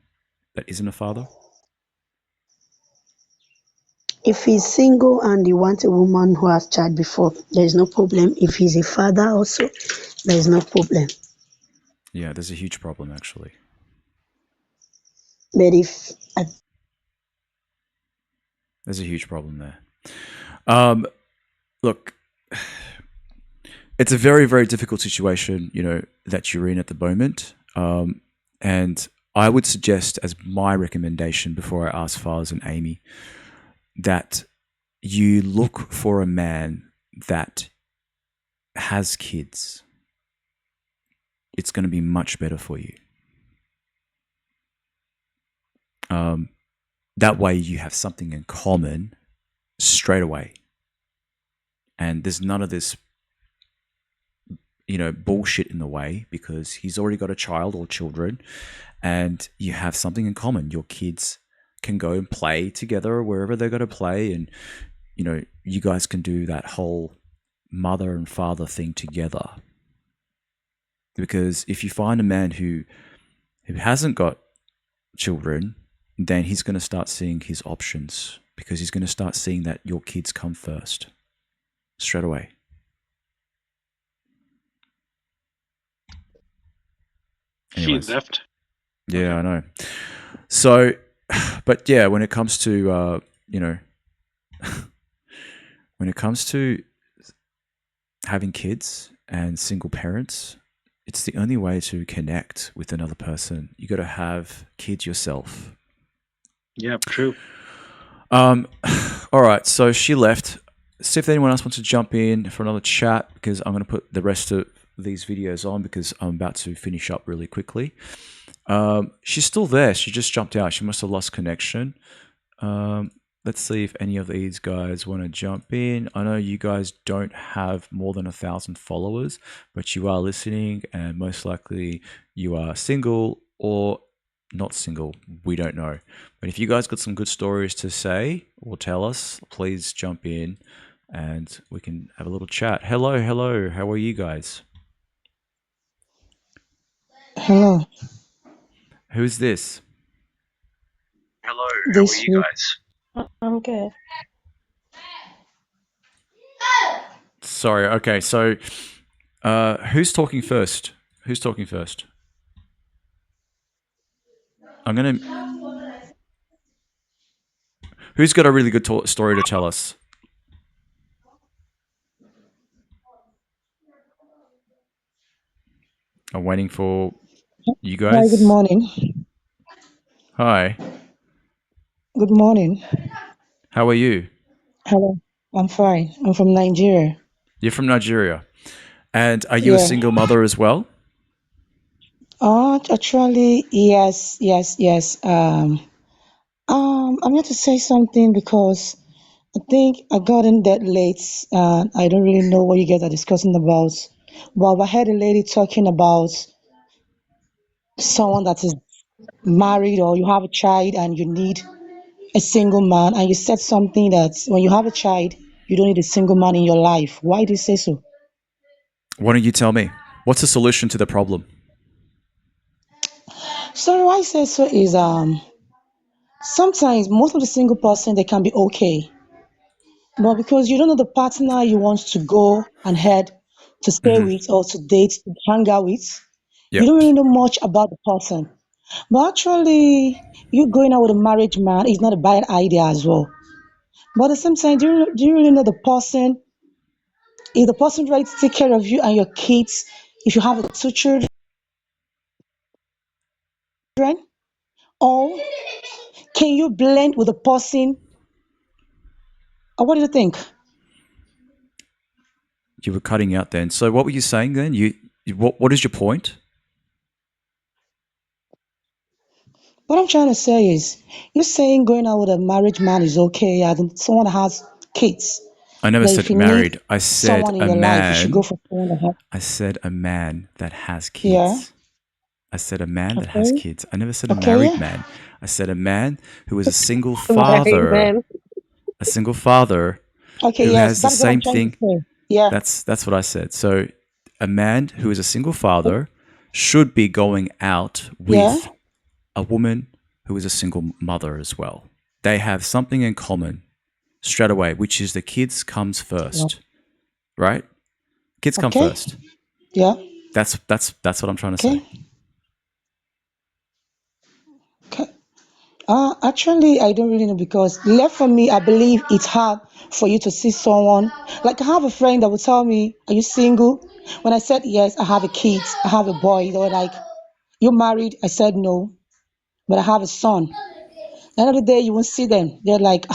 that isn't a father? If he's single and he wants a woman who has child before, there is no problem. If he's a father also, there is no problem. Yeah, there's a huge problem, actually. But if There's a huge problem there. Look, it's a very, very difficult situation, that you're in at the moment. And I would suggest, as my recommendation before I ask Faz and Amy, that you look for a man that has kids. It's going to be much better for you. That way you have something in common straight away. And there's none of this, bullshit in the way, because he's already got a child or children and you have something in common. Your kids can go and play together wherever they're going to play. And, you guys can do that whole mother and father thing together. Because if you find a man who hasn't got children, then he's going to start seeing his options, because he's going to start seeing that your kids come first straight away. Anyways. She left. Yeah, I know. So, but yeah, when it comes to, when it comes to having kids and single parents, it's the only way to connect with another person. You got to have kids yourself. Yeah, true. All right, so she left. See if anyone else wants to jump in for another chat, because I'm going to put the rest of these videos on because I'm about to finish up really quickly. She's still there. She just jumped out. She must have lost connection. Let's see if any of these guys want to jump in. I know you guys don't have more than 1,000 followers, but you are listening, and most likely you are single or not single. We don't know. But if you guys got some good stories to say or tell us, please jump in and we can have a little chat. Hello. How are you guys? Hello. Who's this? Hello. How are you guys? I'm good. Sorry. Okay. So, who's talking first? I'm gonna. Who's got a really good story to tell us? I'm waiting for you guys. Hi, good morning. Hi. Good morning. How are you? Hello. I'm fine. I'm from Nigeria. You're from Nigeria. And are you a Yeah. single mother as well? Actually, yes. I'm here to say something because I think I got in that late. I don't really know what you guys are discussing about. But I heard a lady talking about someone that is married or you have a child and you need a single man, and you said something that when you have a child, you don't need a single man in your life. Why do you say so? Why don't you tell me? What's the solution to the problem? So why I say so is sometimes most of the single person they can be okay, but because you don't know the partner you want to go and head to stay with or to date, to hang out with, you Yep. don't really know much about the person. But actually, you going out with a married man is not a bad idea as well. But at the same time, do you really know the person? Is the person ready to take care of you and your kids if you have two children? Or can you blend with the person? Or what do you think? You were cutting out then. So what were you saying then? What is your point? What I'm trying to say is, you're saying going out with a married man is okay, and someone that has kids. I never That said if you need married. I said someone in a your life, you should go man. for someone that has. I said a man that has Yeah. kids. I said a man that has Okay. kids. I never said a Okay. married Yeah. man. I said a man who is a single Married father. man. A single father Okay. who Yes, has the that is what I'm same trying to thing. say. Yeah. That's what I said. So a man who is a single father should be going out Yeah. with a woman who is a single mother as well. They have something in common straight away, which is the kids comes first, right? Kids come Okay. first. Yeah. That's what I'm trying to Okay. say. Okay. Actually, I don't really know because left for me, I believe it's hard for you to see someone. Like I have a friend that would tell me, "Are you single?" When I said yes, I have a kid, I have a boy. They were like, "You married?" I said no, but I have a son. The end of the day, you won't see them. They're like,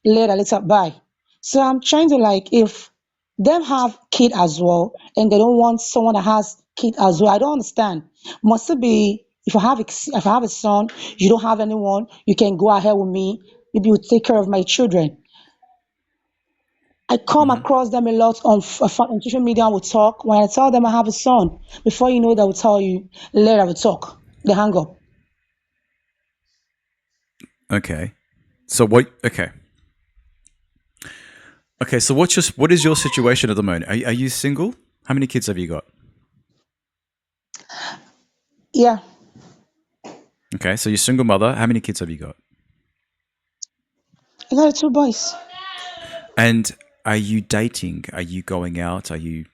later, bye. So I'm trying to like, if them have kid as well, and they don't want someone that has kid as well, I don't understand. Must it be if I have a son, you don't have anyone, you can go ahead with me. Maybe you take care of my children. I come across them a lot on social media and we talk. When I tell them I have a son, before you know, they will tell you later we talk. They hang up. Okay. So what? Okay. Okay. So what is your situation at the moment? Are you single? How many kids have you got? Yeah, Okay. So you're single mother. How many kids have you got? I got two boys. And are you dating? Are you going out? Are you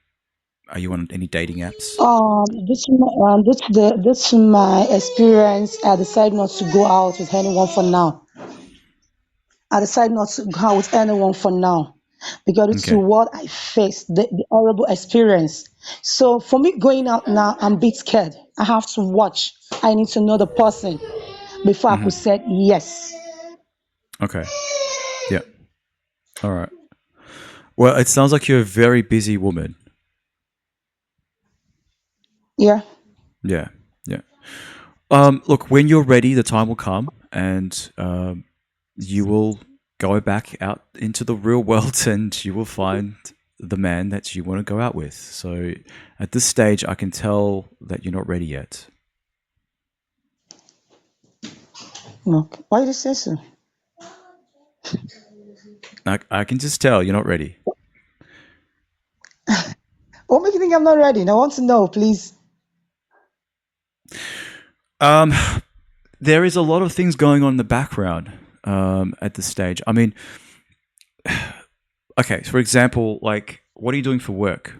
on any dating apps? This is my experience. I decided not to go out with anyone for now. I decided not to go out with anyone for now because it's Okay. what I faced, the horrible experience. So for me going out now, I'm a bit scared. I have to watch. I need to know the person before I could say yes. Okay. Yeah. All right. Well, it sounds like you're a very busy woman. Yeah. Yeah. Yeah. Look, when you're ready, the time will come, and you will go back out into the real world, and you will find the man that you want to go out with. So, at this stage, I can tell that you're not ready yet. Look, why did you say so? I can just tell you're not ready. What makes you think I'm not ready? I want to know, please. There is a lot of things going on in the background at this stage. I mean, okay, so for example, like, what are you doing for work?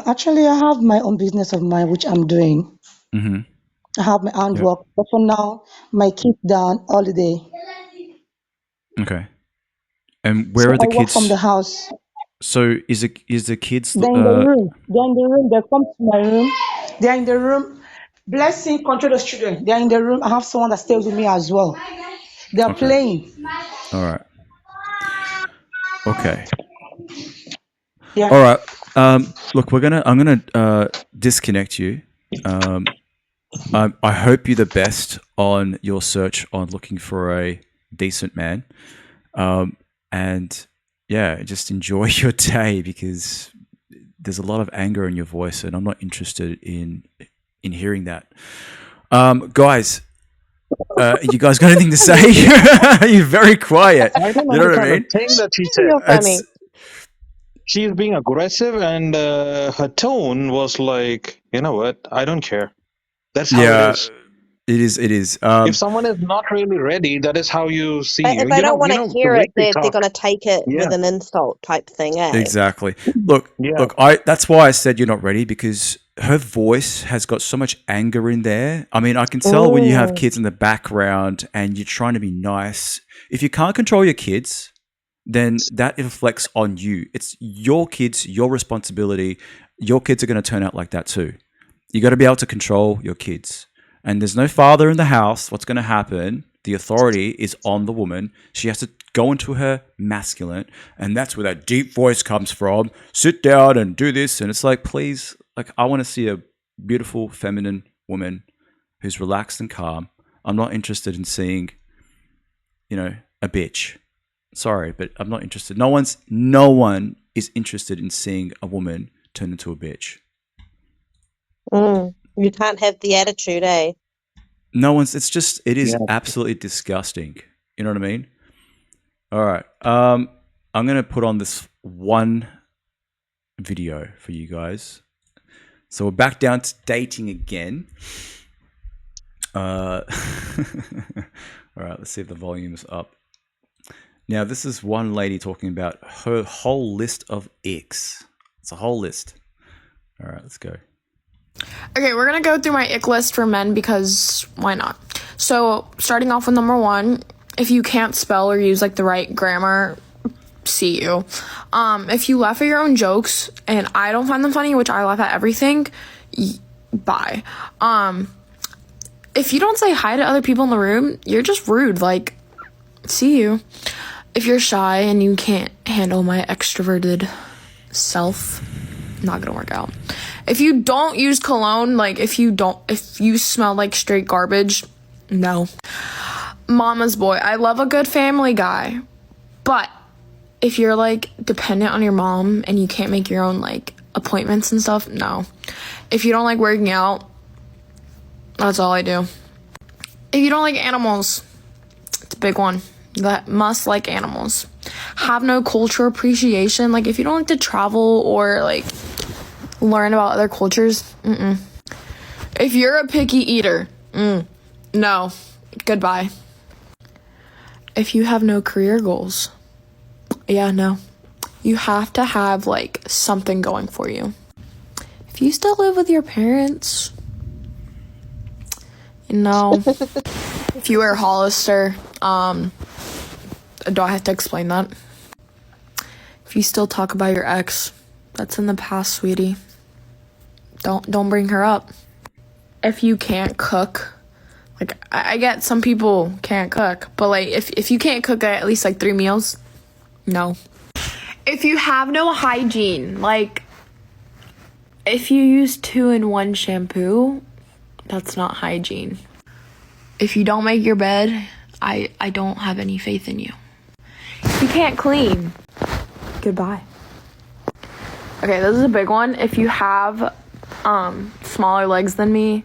Actually, I have my own business of mine, which I'm doing. Mm-hmm. I have my handwork, but for now, my kids done holiday. Okay. And where So are I the work from the kids? house. So is the kids? They're in the room. They're in the room. They come to my room. They're in the room. Blessing, control those children. They're in the room. I have someone that stays with me as well. They're Okay. playing. All right. Okay. Yeah. All right. Look, I'm gonna disconnect you. I hope you're the best on your search on looking for a decent man. And yeah, just enjoy your day because there's a lot of anger in your voice, and I'm not interested in hearing that. Guys, you guys got anything to say? You're very quiet. I don't You know what I understand mean? the thing that she You're said. funny. She's being aggressive, and her tone was like, you know what? I don't care. That's how it is. It is. It is. If someone is not really ready, that is how you see. If they don't want to The hear way it, they they're talk. going to take it Yeah. with an insult type thing, eh? Exactly. Look, that's why I said you're not ready, because her voice has got so much anger in there. I mean, I can tell when you have kids in the background and you're trying to be nice. If you can't control your kids, then that reflects on you. It's your kids, your responsibility. Your kids are going to turn out like that too. You got to be able to control your kids. And there's no father in the house. What's going to happen? The authority is on the woman. She has to go into her masculine, and that's where that deep voice comes from. Sit down and do this. And it's like, please, like, I want to see a beautiful feminine woman who's relaxed and calm. I'm not interested in seeing, a bitch. Sorry, but I'm not interested. No one is interested in seeing a woman turn into a bitch. You can't have the attitude, eh? No one's. It is absolutely disgusting. You know what I mean? All right. I'm gonna put on this one video for you guys. So we're back down to dating again. All right. Let's see if the volume's up. Now, this is one lady talking about her whole list of icks. It's a whole list. All right, let's go. Okay, we're going to go through my ick list for men because why not? So, starting off with number 1, if you can't spell or use, the right grammar, see you. If you laugh at your own jokes and I don't find them funny, which I laugh at everything, bye. If you don't say hi to other people in the room, you're just rude. See you. If you're shy and you can't handle my extroverted self, not gonna work out. If you don't use cologne, if you smell like straight garbage, no. Mama's boy, I love a good family guy, but if you're dependent on your mom and you can't make your own appointments and stuff, no. If you don't like working out, that's all I do. If you don't like animals, it's a big one. That must like animals. Have no culture appreciation. If you don't like to travel or learn about other cultures, If you're a picky eater, no. Goodbye. If you have no career goals, no. You have to have something going for you. If you still live with your parents, no. If you wear Hollister, do I have to explain that? If you still talk about your ex, that's in the past, sweetie. Don't bring her up. If you can't cook, I get some people can't cook, but if you can't cook at least 3 meals, no. If you have no hygiene, if you use 2-in-1 shampoo, that's not hygiene. If you don't make your bed, I don't have any faith in you. If you can't clean, goodbye. Okay, this is a big one. If you have smaller legs than me,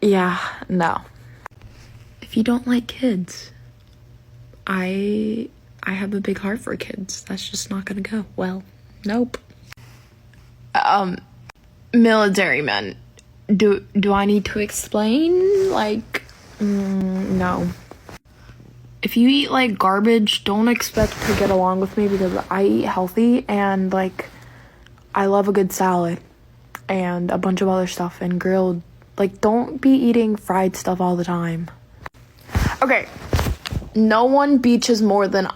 no. If you don't like kids, I have a big heart for kids. That's just not gonna go well. Nope. Military men. Do I need to explain? No. If you eat garbage, don't expect to get along with me because I eat healthy and I love a good salad and a bunch of other stuff and grilled Like, don't be eating fried stuff all the time. Okay, no one beaches more than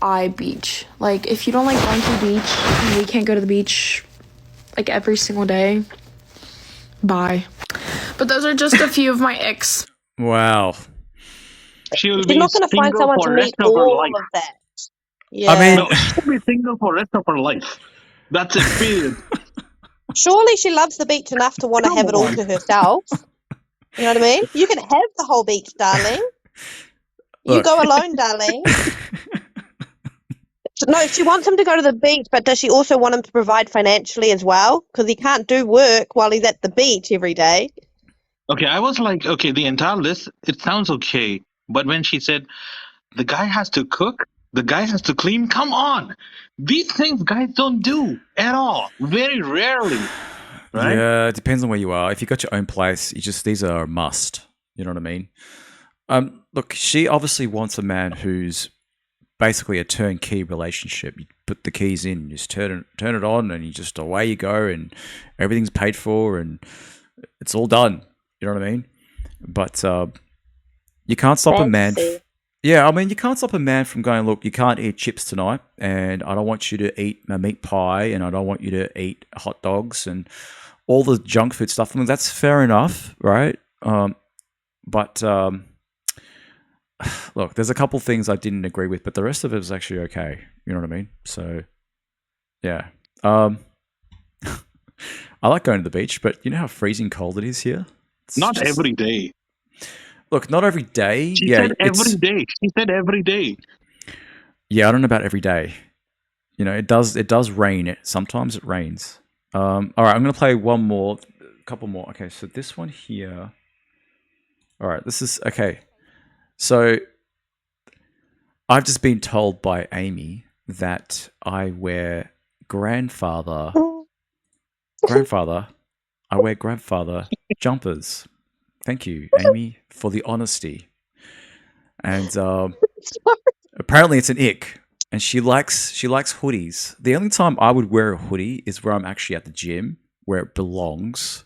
I beach. Like, if you don't like going to the beach and we can't go to the beach like every single day, bye. But those are just a few of my icks. Wow. She'll She's be not going to find single someone for to rest meet of her all life. of that. Yeah. I mean, No, she'll be single for rest of her life. That's it, period. Surely she loves the beach enough to want to have it all to herself. You know what I mean? You can have the whole beach, darling. You Look. go alone, darling. No, she wants him to go to the beach, but does she also want him to provide financially as well? Because he can't do work while he's at the beach every day. Okay, I was like, okay, the entire list, it sounds okay. But when she said, the guy has to cook, the guy has to clean, come on. These things guys don't do at all. Very rarely. Right? Yeah, it depends on where you are. If you got your own place, these are a must. You know what I mean? Look, she obviously wants a man who's basically a turnkey relationship. You put the keys in, you just turn it on, and away you go, and everything's paid for, and it's all done. You know what I mean? But you can't stop a man. Yeah, I mean, you can't stop a man from going, look, you can't eat chips tonight, and I don't want you to eat a meat pie, and I don't want you to eat hot dogs, and all the junk food stuff. I mean, that's fair enough, right? But look, there's a couple things I didn't agree with, but the rest of it was actually okay. You know what I mean? So, yeah. I like going to the beach, but you know how freezing cold it is here? Not every day. Look, not every day. She said every day. She said every day. Yeah, I don't know about every day. You know, it does rain. Sometimes it rains. All right, I'm going to play a couple more. Okay, so this one here. All right, this is, okay. So I've just been told by Amy that I wear grandfather jumpers. Thank you, Amy, for the honesty. And apparently it's an ick. And she likes hoodies. The only time I would wear a hoodie is where I'm actually at the gym, where it belongs.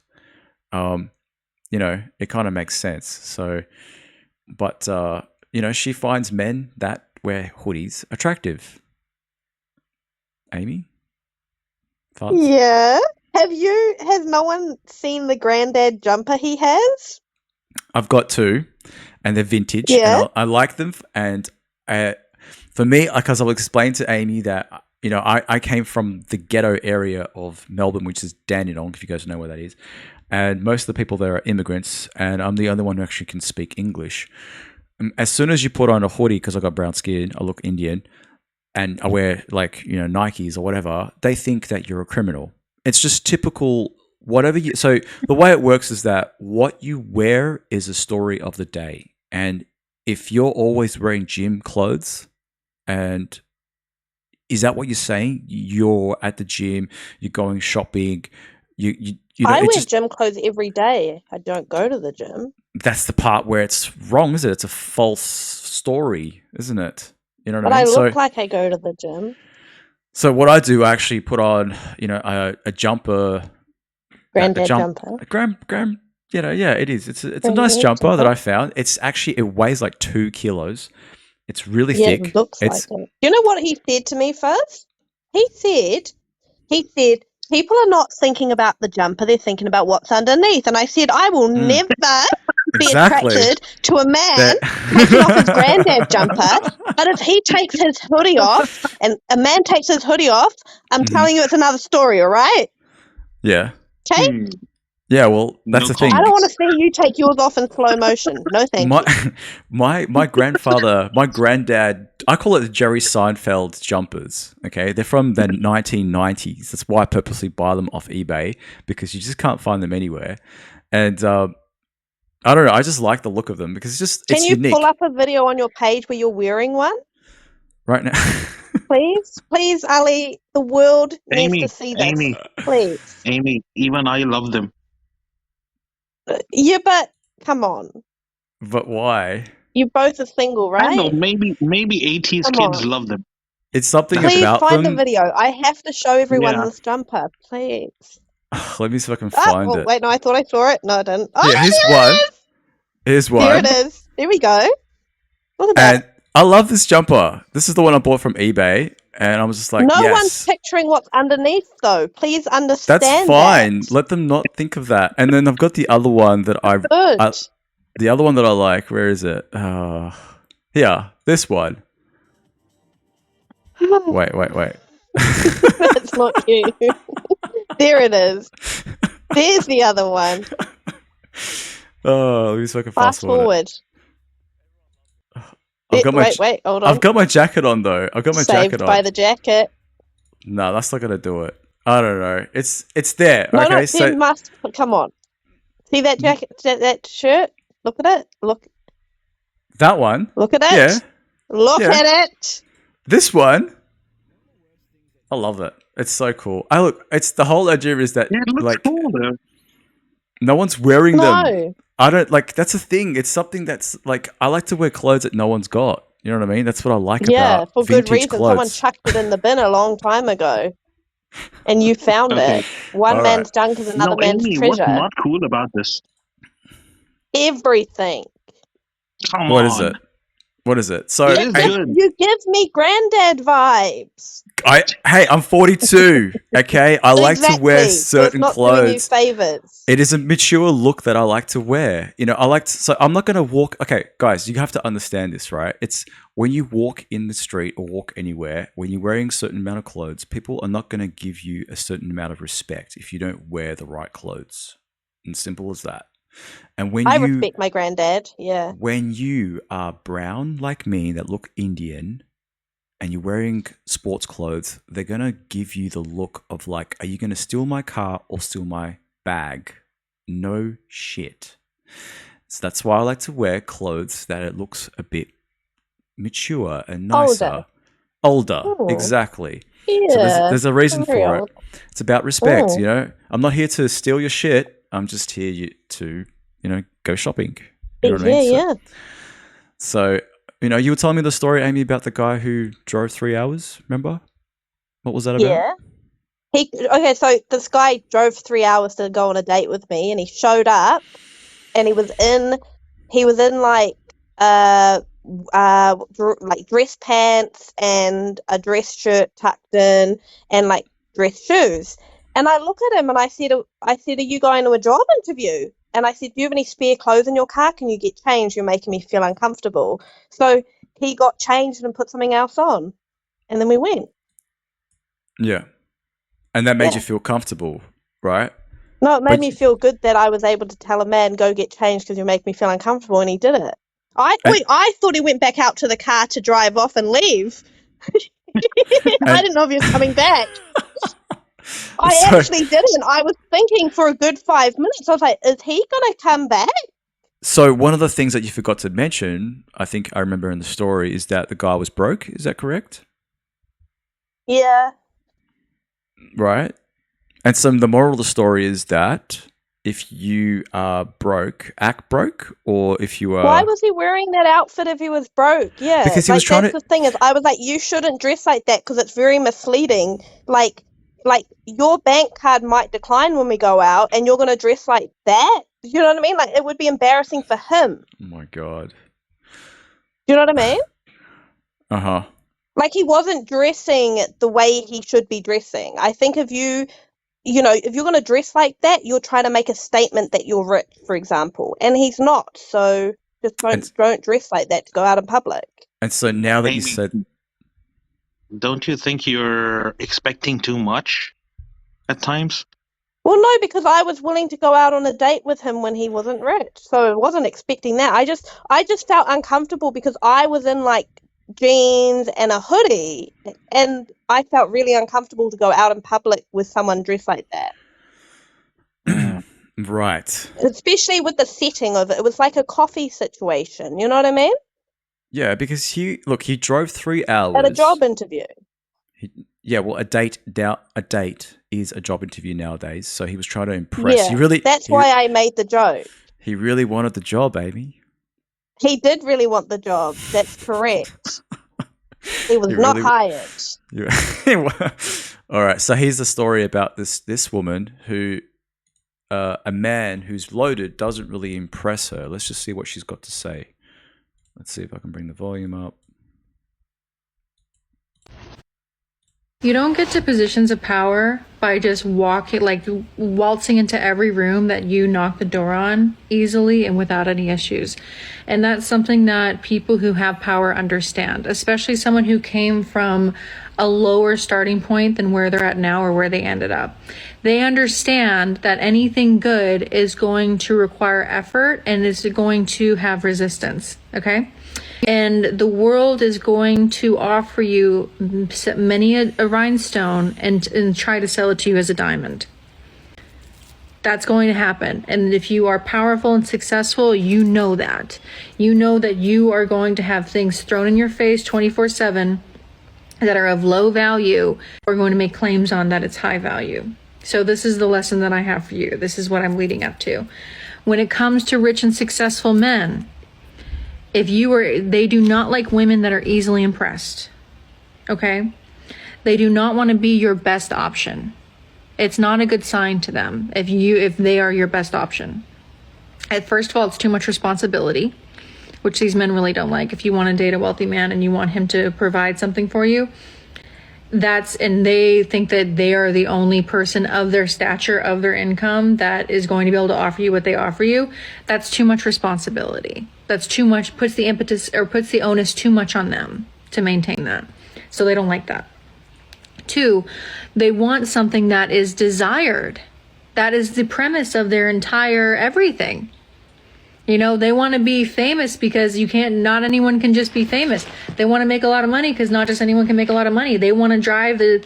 You know, it kind of makes sense. So, but you know, she finds men that wear hoodies attractive. Amy? Thoughts? Yeah. Has no one seen the granddad jumper he has? I've got two, and they're vintage. Yeah. And I like them. And for me, because I'll explain to Amy that, you know, I came from the ghetto area of Melbourne, which is Dandenong, if you guys know where that is. And most of the people there are immigrants, and I'm the only one who actually can speak English. As soon as you put on a hoodie, because I got brown skin, I look Indian, and I wear, like, you know, Nikes or whatever, they think that you're a criminal. It's just typical, so the way it works is that what you wear is a story of the day. And if you're always wearing gym clothes, and is that what you're saying? You're at the gym, you're going shopping, you know, I wear gym clothes every day. I don't go to the gym. That's the part where it's wrong, isn't it? It's a false story, isn't it? You know what but I mean? I look like I go to the gym. So what I do, I actually put on, you know, a jumper. Granddad jumper. You know, yeah, it is. It's a nice jumper that I found. It weighs like 2 kilos. It's really thick. It looks like it. You know what he said to me first? He said, people are not thinking about the jumper, they're thinking about what's underneath. And I said, I will never be attracted to a man taking off his granddad jumper. But if he takes his hoodie off, and a man takes his hoodie off, I'm telling you it's another story, all right? Yeah. Okay? Yeah, well, that's the thing. I don't want to see you take yours off in slow motion. No, thank you. My grandfather, my granddad, I call it the Jerry Seinfeld jumpers, okay? They're from the 1990s. That's why I purposely buy them off eBay, because you just can't find them anywhere. And I don't know, I just like the look of them because it's unique. Can you pull up a video on your page where you're wearing one? Right now. Please, Ali, the world needs to see this. Amy, please. Amy, even I love them. Yeah, but come on. But why? You both are single, right? I don't know, maybe 80s kids love them. It's something Please about find them. the video. I have to show everyone this jumper, please. Let me see if I can find it. Wait, no, I thought I saw it. No, I didn't. Oh, Yeah, here's one. Here's one. There it is. Here we go. Look at that. And I love this jumper. This is the one I bought from eBay. And I was just like, no yes. one's picturing what's underneath, though. Please understand. That's fine. Let them not think of that. And then I've got the other one that the other one that I like. Where is it? Here, this one. Wait. That's not you. There it is. There's the other one. Oh, let me see if I can fast forward. Wait, hold on. I've got my jacket on though. I've got my jacket on. Saved by the jacket. No, that's not gonna do it. I don't know. It's there. No, okay, no, so must come on. See that jacket, that shirt? Look at it. Look. That one. Look at it. Yeah. Look at it. This one. I love it. It's so cool. It's the whole idea is that it looks cool though. No one's wearing them. I don't that's a thing. It's something that's like I like to wear clothes that no one's got. You know what I mean? That's what I like about Yeah, for good vintage reason. clothes. Someone chucked it in the bin a long time ago. And you found it. One man's junk is another man's Amy, treasure. what's not cool about this? Everything. Come What on. is it? What is it? So You give me granddad vibes. I'm 42. Okay, I like to wear certain not clothes. Doing you favors. It is a mature look that I like to wear. You know, so I'm not going to walk. Okay, guys, you have to understand this, right? It's when you walk in the street or walk anywhere, when you're wearing a certain amount of clothes, people are not going to give you a certain amount of respect if you don't wear the right clothes. And simple as that. And when I respect my granddad, yeah. When you are brown like me that look Indian and you're wearing sports clothes, they're going to give you the look of like, are you going to steal my car or steal my bag? No shit. So that's why I like to wear clothes that it looks a bit mature and nicer. Older. Exactly. Yeah, so there's a reason for it. It's about respect, you know. I'm not here to steal your shit. I'm just here to, go shopping. You know what I mean? Yeah. So, you were telling me the story, Amy, about the guy who drove 3 hours, remember? What was that about? Yeah. So this guy drove 3 hours to go on a date with me, and he showed up, and he was in like dress pants and a dress shirt tucked in and like dress shoes. And I look at him and I said, are you going to a job interview? And I said, do you have any spare clothes in your car? Can you get changed? You're making me feel uncomfortable. So he got changed and put something else on. And then we went. Yeah. And that made you feel comfortable, right? No, it made me feel good that I was able to tell a man, go get changed because you make me feel uncomfortable. And he did it. I thought he went back out to the car to drive off and leave. I didn't know if he was coming back. I actually didn't. I was thinking for a good 5 minutes. I was like, is he going to come back? So one of the things that you forgot to mention, I think I remember in the story, is that the guy was broke. Is that correct? Yeah. Right. And so the moral of the story is that if you are broke, act broke, or if you are... Why was he wearing that outfit if he was broke? Yeah. Because he was trying to... the thing is, I was like, you shouldn't dress like that because it's very misleading. Like your bank card might decline when we go out and you're going to dress like that. You know what I mean? Like it would be embarrassing for him. Oh my God. You know what I mean? Uh-huh. Like he wasn't dressing the way he should be dressing. I think if you're going to dress like that, you're trying to make a statement that you're rich, for example. And he's not. So just don't dress like that to go out in public. And so now that you said... Don't you think you're expecting too much at times? Well, no, because I was willing to go out on a date with him when he wasn't rich. So I wasn't expecting that. I just felt uncomfortable because I was in like jeans and a hoodie and I felt really uncomfortable to go out in public with someone dressed like that. Right. Especially with the setting of it. It was like a coffee situation. You know what I mean? Yeah, because he drove 3 hours at a job interview. A date is a job interview nowadays. So he was trying to impress. Yeah, that's why I made the joke. He really wanted the job, Amy. He did really want the job. That's correct. He was not hired. All right. So here's the story about this woman who a man who's loaded doesn't really impress her. Let's just see what she's got to say. Let's see if I can bring the volume up. You don't get to positions of power by just waltzing into every room that you knock the door on easily and without any issues. And that's something that people who have power understand, especially someone who came from a lower starting point than where they're at now or where they ended up. They understand that anything good is going to require effort and is going to have resistance, okay? And the world is going to offer you many a rhinestone and try to sell it to you as a diamond. That's going to happen. And if you are powerful and successful, you know that. You know that you are going to have things thrown in your face 24/7 that are of low value or going to make claims on that it's high value. So this is the lesson that I have for you. This is what I'm leading up to. When it comes to rich and successful men, they do not like women that are easily impressed. Okay? They do not want to be your best option. It's not a good sign to them if they are your best option. First of all, it's too much responsibility, which these men really don't like. If you want to date a wealthy man and you want him to provide something for you, and they think that they are the only person of their stature, of their income, that is going to be able to offer you what they offer you. That's too much responsibility. That's too much, puts the onus too much on them to maintain that. So they don't like that. 2, they want something that is desired. That is the premise of their entire everything. You know, they want to be famous because not anyone can just be famous. They want to make a lot of money because not just anyone can make a lot of money. They want to drive the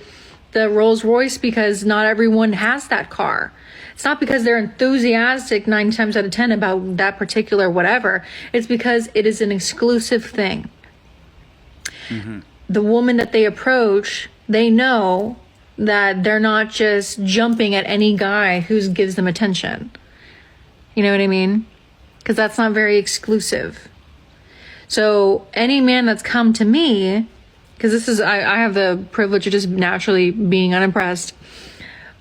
Rolls Royce because not everyone has that car. It's not because they're enthusiastic 9 times out of 10 about that particular whatever. It's because it is an exclusive thing. Mm-hmm. The woman that they approach, they know that they're not just jumping at any guy who gives them attention. You know what I mean? Because that's not very exclusive. So any man that's come to me, because I have the privilege of just naturally being unimpressed,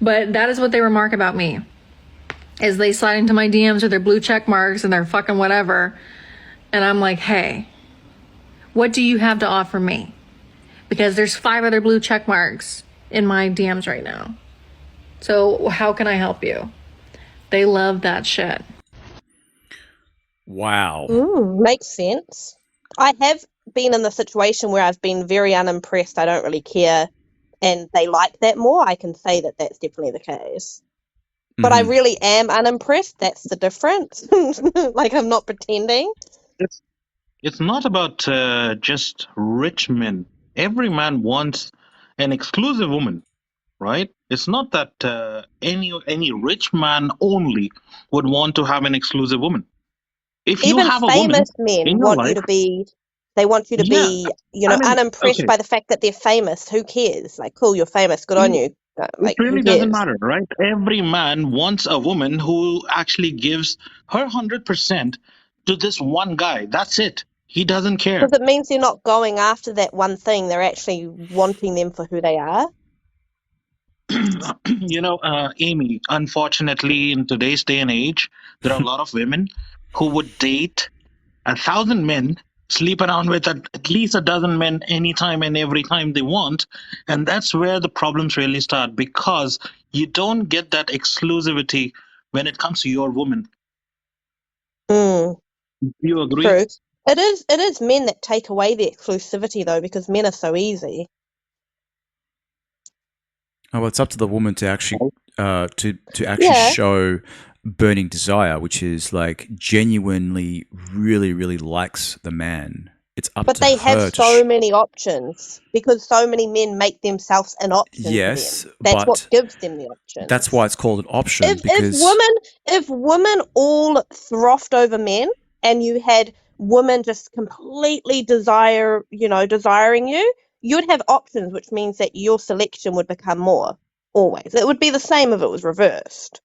but that is what they remark about me, is they slide into my DMs with their blue check marks and their fucking whatever, and I'm like, hey, what do you have to offer me? Because there's 5 other blue check marks in my DMs right now. So how can I help you? They love that shit. Wow. Makes sense. I have been in the situation where I've been very unimpressed. I don't really care. And they like that more. I can say that that's definitely the case. But I really am unimpressed. That's the difference. Like, I'm not pretending. It's not about just rich men. Every man wants an exclusive woman, right? It's not that any rich man only would want to have an exclusive woman. If Even you have a famous woman men in your want life, you to be, they want you to be, unimpressed okay, by the fact that they're famous. Who cares? Like, cool, you're famous. Good on you. it Like, who really doesn't cares? matter, right? Every man wants a woman who actually gives her 100% to this one guy. That's it. He doesn't care. Because it means they're not going after that one thing. They're actually wanting them for who they are. Amy, unfortunately, in today's day and age, there are a lot of women who would date 1,000 men, sleep around with at least a dozen men anytime and every time they want. And that's where the problems really start, because you don't get that exclusivity when it comes to your woman. Mm. Do you agree? True. It is men that take away the exclusivity, though, because men are so easy. Oh, well, it's up to the woman to actually show burning desire, which is like genuinely really, really likes the man. It's up but to they her have so many options because so many men make themselves an option. Yes, for them. That's but what gives them the option. That's why it's called an option. If women all frothed over men, and you had women just completely desiring you, you'd have options, which means that your selection would become more. Always, it would be the same if it was reversed.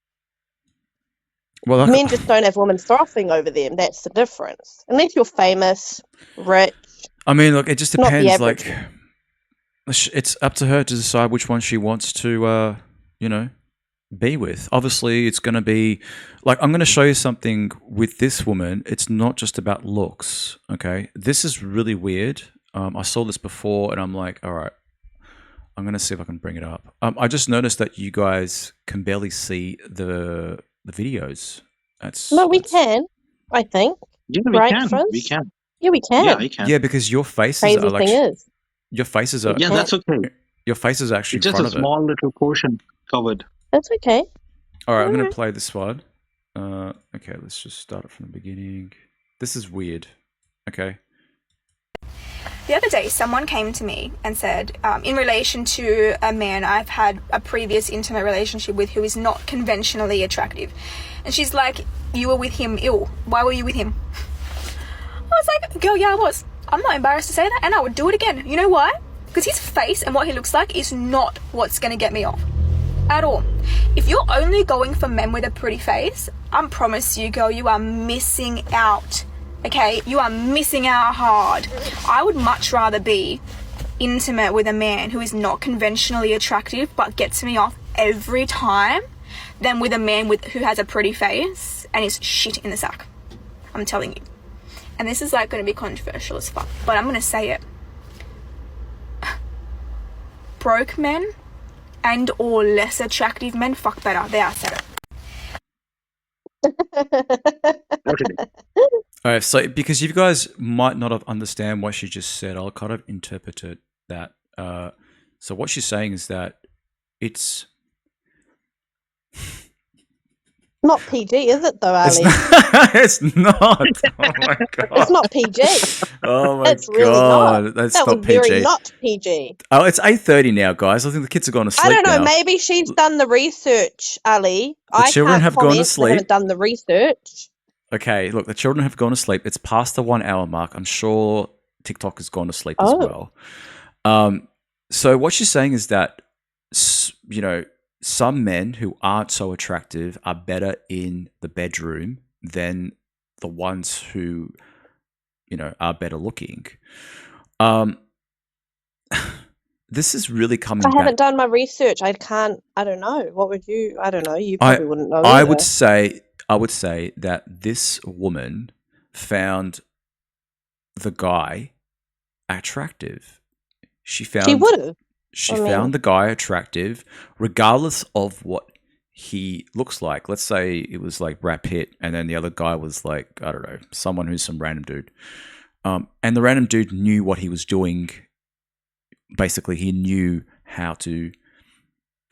Well, men just don't have women frothing over them. That's the difference. Unless you're famous, rich. I mean, look, it just depends. it's up to her to decide which one she wants to, be with. Obviously, it's going to be like, I'm going to show you something with this woman. It's not just about looks. Okay, this is really weird. I saw this before, and I'm like, all right, I'm going to see if I can bring it up. I just noticed that you guys can barely see the videos. We can. I think. Yeah, right, can. Frizz? We can. Yeah, we can. Yeah, we can. Yeah, because your faces Crazy are like. thing is. Your faces are. Yeah, that's okay. Your faces are actually It's in just front a of it. small little portion covered. That's okay. All right, I'm going to play this one. Okay, let's just start it from the beginning. This is weird. Okay. The other day, someone came to me and said, in relation to a man I've had a previous intimate relationship with who is not conventionally attractive. And she's like, you were with him ill. Why were you with him? I was like, girl, yeah, I was. I'm not embarrassed to say that, and I would do it again. You know why? Because his face and what he looks like is not what's going to get me off. At all. If you're only going for men with a pretty face, I promise you, girl, you are missing out. Okay? You are missing out hard. I would much rather be intimate with a man who is not conventionally attractive but gets me off every time than with a man who has a pretty face and is shit in the sack. I'm telling you. And this is like going to be controversial as fuck, but I'm going to say it. Broke men and or less attractive men fuck better. There, I said it. All right, so because you guys might not have understand what she just said, I'll kind of interpret it that. So what she's saying is that it's not PG, is it though, Ali? It's not. Oh my god! It's not PG. Oh my it's god! Really not. That's that not was PG. Very not PG. Oh, it's 8:30 now, guys. I think the kids have gone to sleep. I don't know. Now. Maybe she's done the research, Ali. The children have gone to sleep. They haven't done the research. Okay, look, the children have gone to sleep. It's past the 1 hour mark. I'm sure TikTok has gone to sleep as well. So what she's saying is that, some men who aren't so attractive are better in the bedroom than the ones who, are better looking. This is really coming back. I haven't done my research. I don't know. What would you? I don't know. You probably wouldn't know. I would say that this woman found the guy attractive. She would have. She found the guy attractive, regardless of what he looks like. Let's say it was like Brad Pitt, and then the other guy was like, I don't know, someone who's some random dude. And the random dude knew what he was doing. Basically, he knew how to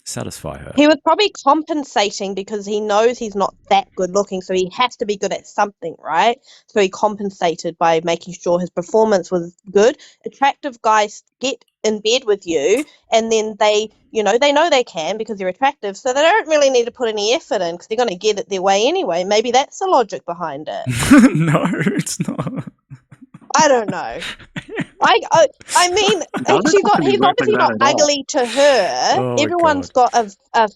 satisfy her. He was probably compensating because he knows he's not that good looking, so he has to be good at something, right? So he compensated by making sure his performance was good. Attractive guys get in bed with you, and then they know they can because they're attractive, so they don't really need to put any effort in because they're going to get it their way anyway. Maybe that's the logic behind it. No, it's not. I don't know. I mean, he's obviously not ugly to her. Oh Everyone's got a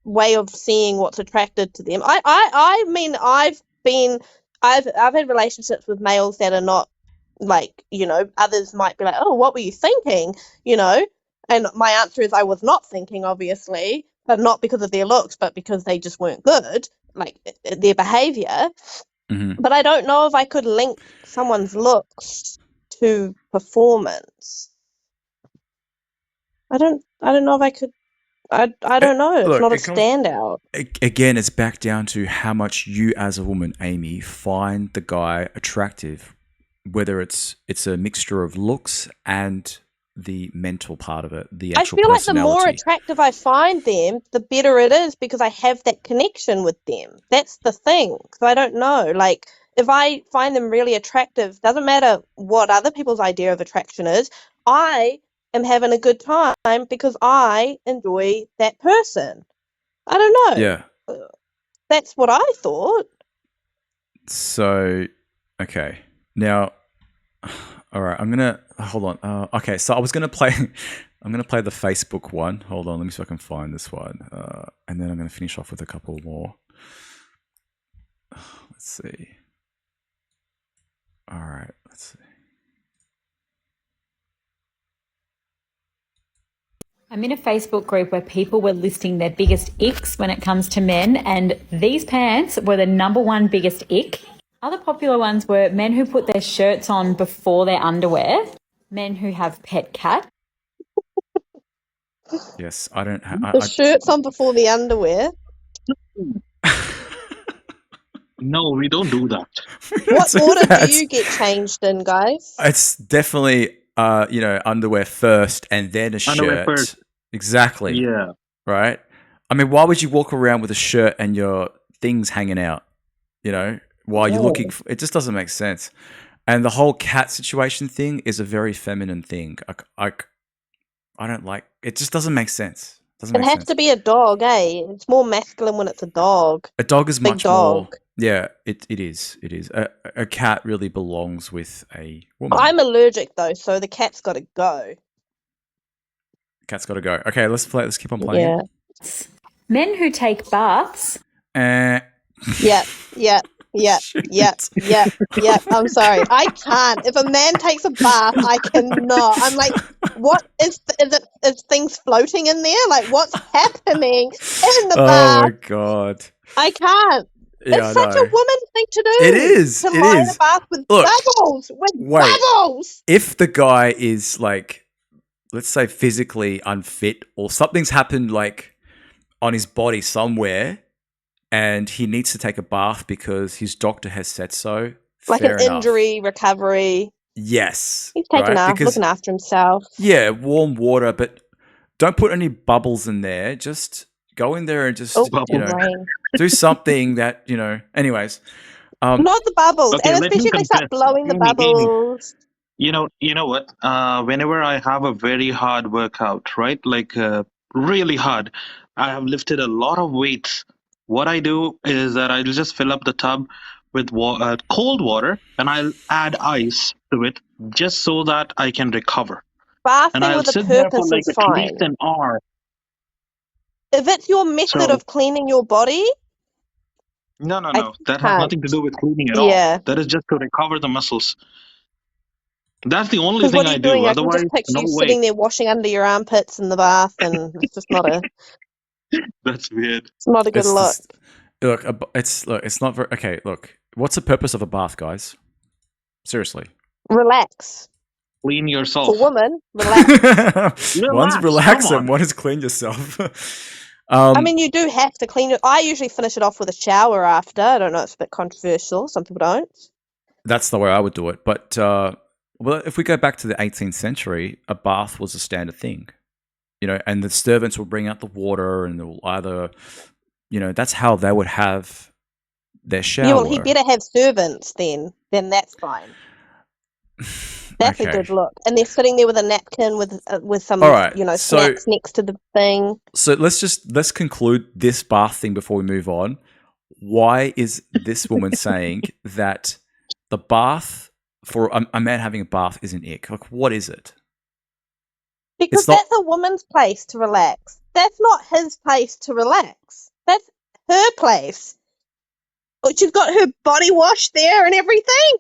way of seeing what's attracted to them. I mean, I've had relationships with males that are not like, others might be like, oh, what were you thinking? And my answer is I was not thinking, obviously, but not because of their looks, but because they just weren't good, like their behavior. Mm-hmm. But I don't know if I could link someone's looks to performance. I don't know if I could. I don't know. It's not a standout. Again, it's back down to how much you, as a woman, Amy, find the guy attractive. Whether it's a mixture of looks and the mental part of it, the actual I feel like the personality. more attractive I find them, the better it is because I have that connection with them. That's the thing. So I don't know. Like, if I find them really attractive, doesn't matter what other people's idea of attraction is, I am having a good time because I enjoy that person. I don't know. Yeah. That's what I thought. So, okay. Now, all right, I'm going to hold on. Okay, so I'm going to play the Facebook one. Hold on, let me see if I can find this one. And then I'm going to finish off with a couple more. Let's see. All right, let's see. I'm in a Facebook group where people were listing their biggest icks when it comes to men, and these pants were the #1 biggest ick. Other popular ones were men who put their shirts on before their underwear, men who have pet cat. Yes, I don't The shirts on before the underwear. No, we don't do that. What order do you get changed in, guys? It's definitely underwear first and then a Underwear shirt. first. Exactly. Yeah. Right? I mean, why would you walk around with a shirt and your things hanging out, while you're looking for, it just doesn't make sense. And the whole cat situation thing is a very feminine thing. I don't like it. Just doesn't make sense. It has to be a dog, eh? It's more masculine when it's a dog. A dog is Big much dog. more. Yeah, it is. It is. A cat really belongs with a woman. I'm allergic though, so the cat's got to go. Cat's got to go. Okay, let's play. Let's keep on playing. Yeah. Men who take baths. Yeah. I'm sorry. I can't. If a man takes a bath, I cannot. I'm like, what is things floating in there? Like, what's happening in the bath? Oh my god. I can't. Yeah, It's such a woman thing to do. It is. To It lie in is. a bath with Look, bubbles. Bubbles. If the guy is like, let's say physically unfit or something's happened like on his body somewhere and he needs to take a bath because his doctor has said so. Like fair an enough. injury, recovery. Yes. He's taking looking after himself. Yeah, warm water, but don't put any bubbles in there. Just go in there and just, do something that, anyways. Not the bubbles. Okay, And let me especially if they start confess, blowing the Amy. bubbles. You know what? Whenever I have a very hard workout, right? Like really hard, I have lifted a lot of weights. What I do is that I'll just fill up the tub with cold water and I'll add ice to it just so that I can recover. Bathing And I'll with a sit there for purpose like is at fine. least an hour. If it's your method So- of cleaning your body, No. I That has can't. nothing to do with cleaning at Yeah. all. That is just to recover the muscles. That's the only Because thing what are I you do. doing? I can Otherwise, just picture no you way. sitting there washing under your armpits in the bath, and it's just not a That's weird. it's not a good look. It's not very okay. Look, what's the purpose of a bath, guys? Seriously, Relax. Clean yourself. For women, relax. one's come relax on. and one is clean yourself. I mean, you do have to clean it. I usually finish it off with a shower after. I don't know, it's a bit controversial. Some people don't. That's the way I would do it. But well, if we go back to the 18th century, a bath was a standard thing, and the servants will bring out the water and they'll either, that's how they would have their shower. Yeah, well, he better have servants then. Then that's fine. That's a good look. And they're sitting there with a napkin with some, All right, snacks next to the thing. So let's conclude this bath thing before we move on. Why is this woman saying that the bath for a man having a bath is an ick? Like, what is it? Because that's a woman's place to relax. That's not his place to relax. That's her place. But she's got her body wash there and everything.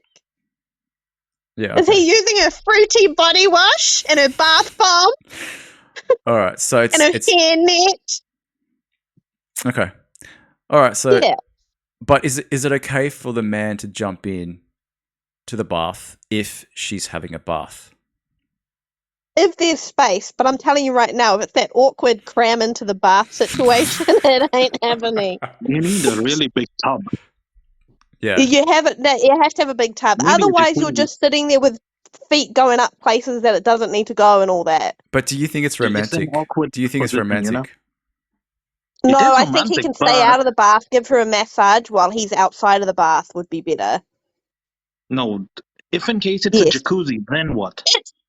Yeah. Is he using her fruity body wash and her bath bomb? All right. So it's and her hair net. Okay. All right. So, yeah. But is it okay for the man to jump in to the bath if she's having a bath? If there's space, but I'm telling you right now, if it's that awkward cram into the bath situation, it ain't happening. You need a really big tub. Yeah. You have to have a big tub. Maybe Otherwise, you're just sitting there with feet going up places that it doesn't need to go and all that. But do you think it's romantic? Do you think it's romantic? No, I think he can stay out of the bath, give her a massage while he's outside of the bath would be better. No, if in case it's a jacuzzi, then what?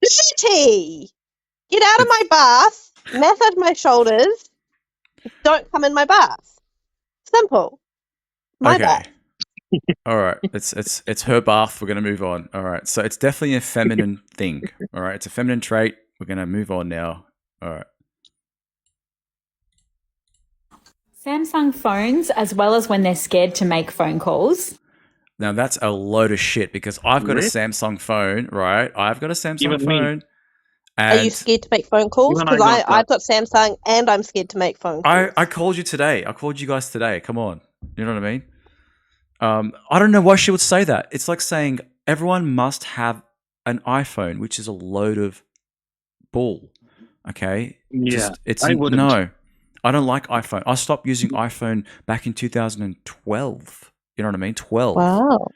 It's dirty. Get out of my bath, massage my shoulders, don't come in my bath. Simple. My bath. All right. It's her bath. We're going to move on. All right. So it's definitely a feminine thing. All right. It's a feminine trait. We're going to move on now. All right. Samsung phones, as well as when they're scared to make phone calls. Now that's a load of shit because I've got a Samsung phone, right? I've got a Samsung phone Are you scared to make phone calls? Even I Because got that. I've got Samsung and I'm scared to make phone calls. I called you today. I called you guys today. Come on. You know what I mean? I don't know why she would say that. It's like saying everyone must have an iPhone, which is a load of bull. Okay? Yeah, I wouldn't. No. I don't like iPhone. I stopped using iPhone back in 2012. You know what I mean? 12. Wow.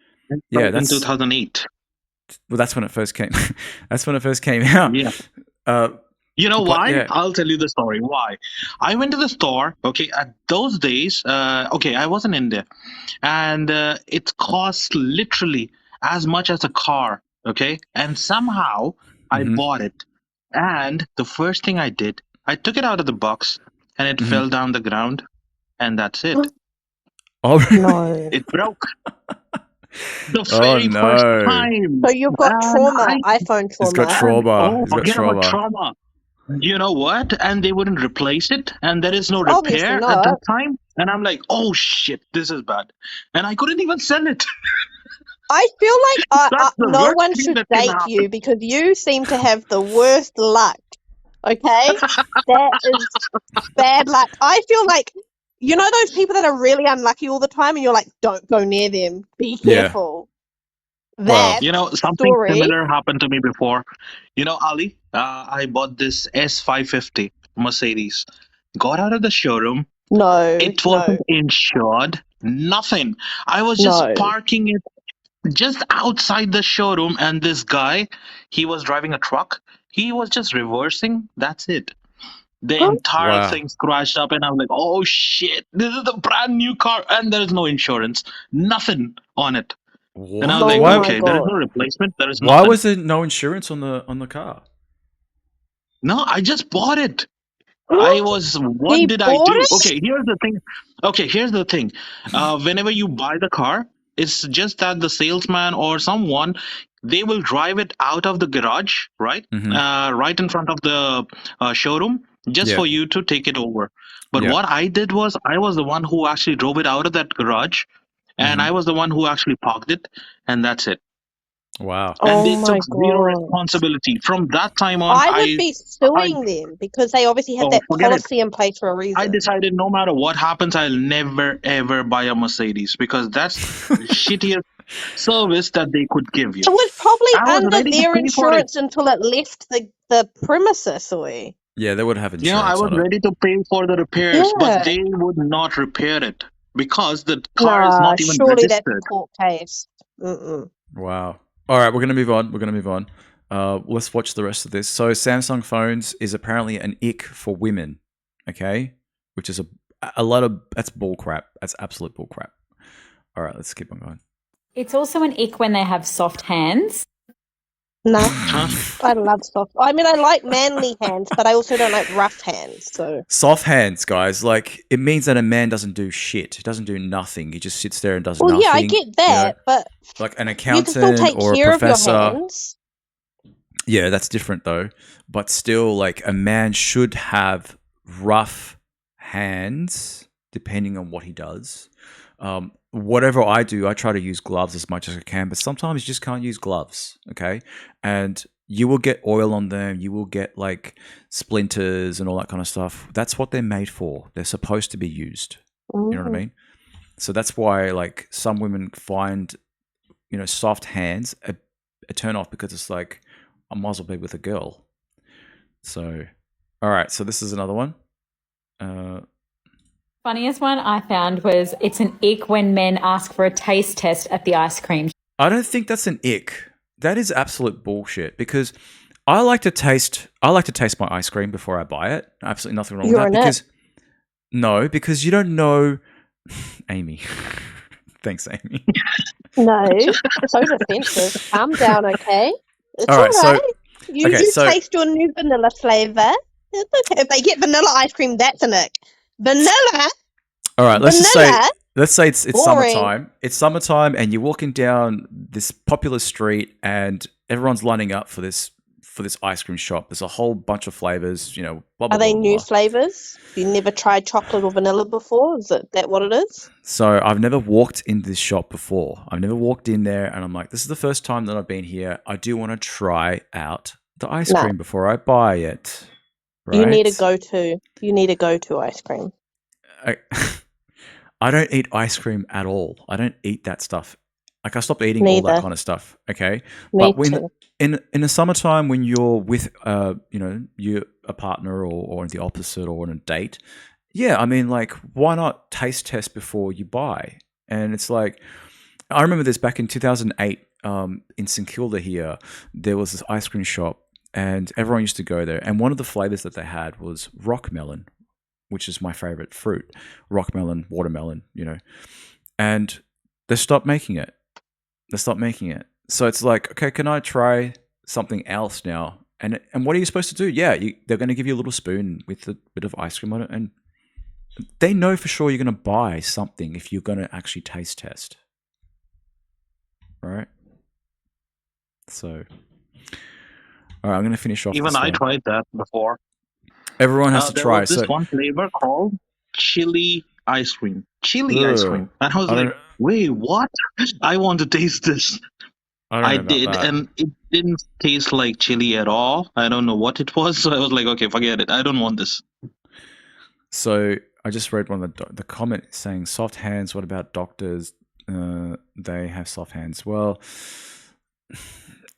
Yeah, in 2008. Well, that's when it first came. That's when it first came out. Yeah. You know why? Yeah. I'll tell you the story. Why? I went to the store. Okay, at those days, I was in India, and it cost literally as much as a car. Okay, and somehow I bought it. And the first thing I did, I took it out of the box, and it fell down the ground, and that's it. Oh no! It broke. The very first time. So you've got trauma, iPhone trauma. It's got trauma. Forget about trauma. You know what? And they wouldn't replace it, and there is no repair at that time. And I'm like, oh shit, this is bad. And I couldn't even sell it. I feel like no one should date you because you seem to have the worst luck. Okay? That is bad luck. I feel like, you know those people that are really unlucky all the time and you're like, don't go near them. Be careful. Well, you know, something similar happened to me before. You know, Ali, I bought this S550 Mercedes. Got out of the showroom. No. It wasn't insured. Nothing. I was just parking it just outside the showroom, and this guy, he was driving a truck. He was just reversing. That's it. The entire thing scratched up, and I'm like, oh shit, this is a brand new car, and there is no insurance. Nothing on it. What? And I was like, okay, there is no replacement. There is Why was there no insurance on the car? No, I just bought it. What did I do? Okay, here's the thing. Whenever you buy the car, it's just that the salesman or someone, they will drive it out of the garage, right? Right in front of the showroom, just for you to take it over. But what I did was, I was the one who actually drove it out of that garage, and I was the one who actually parked it, and that's it. Wow. And they took zero responsibility. From that time on, I would be suing them because they obviously have that policy in place for a reason. I decided no matter what happens, I'll never ever buy a Mercedes because that's the shittiest service that they could give you. It was probably under their insurance until it left the premises. Yeah, they would have insurance. You know, I was ready to pay for the repairs, but they would not repair it because the car is not even surely registered. That's a court case. Wow. All right, we're going to move on. Let's watch the rest of this. So Samsung phones is apparently an ick for women, okay? Which is a lot of, that's bull crap. That's absolute bull crap. All right, let's keep on going. It's also an ick when they have soft hands. No, I love soft. I mean, I like manly hands, but I also don't like rough hands. So soft hands, guys, like it means that a man doesn't do shit. He doesn't do nothing. He just sits there and does nothing. Well, yeah, I get that, but like an accountant or a professor. Yeah, that's different though. But still, like a man should have rough hands, depending on what he does. Whatever I do, I try to use gloves as much as I can, but sometimes you just can't use gloves, okay? And you will get oil on them, you will get like splinters and all that kind of stuff. That's what they're made for. They're supposed to be used. You know what I mean? So that's why like some women find, you know, soft hands a turn off because it's like, I might as well be with a girl. So, all right, so this is another one. Funniest one I found was it's an ick when men ask for a taste test at the ice cream. I don't think that's an ick. That is absolute bullshit because I like to taste my ice cream before I buy it. Absolutely nothing wrong with that because you don't know Amy. Thanks, Amy. No, so defensive. Calm down, okay? It's all right. So you taste your new vanilla flavor. It's okay if they get vanilla ice cream. That's an ick. Vanilla. All right, let's say it's summertime. It's summertime, and you're walking down this popular street, and everyone's lining up for this ice cream shop. There's a whole bunch of flavors. You know, blah, blah, are they blah, new blah. flavors? You never tried chocolate or vanilla before? Is that what it is? So I've never walked in this shop before. I've never walked in there, and I'm like, this is the first time that I've been here. I do want to try out the ice cream before I buy it. Right? You need a go-to. You need a go-to ice cream. I don't eat ice cream at all. I don't eat that stuff. Like I stopped eating Neither. all that kind of stuff. Okay, Me but too. in the summertime when you're with you're a partner or the opposite or on a date, yeah, I mean like why not taste test before you buy? And it's like I remember this back in 2008 in St Kilda here. There was this ice cream shop, and everyone used to go there. And one of the flavors that they had was rock melon, which is my favorite fruit. Rock melon, watermelon, and they stopped making it. So it's like, okay, can I try something else now? And what are you supposed to do? Yeah, they're going to give you a little spoon with a bit of ice cream on it, and they know for sure you're going to buy something if you're going to actually taste test, right? So, all right, I'm going to finish off. Even I tried that before. Everyone has to try. There was this one flavor called chili ice cream. Ice cream. And I was like, wait, what? I want to taste this. I did, and it didn't taste like chili at all. I don't know what it was, so I was like, okay, forget it. I don't want this. So I just read one of the comment saying, soft hands, what about doctors? They have soft hands. Well,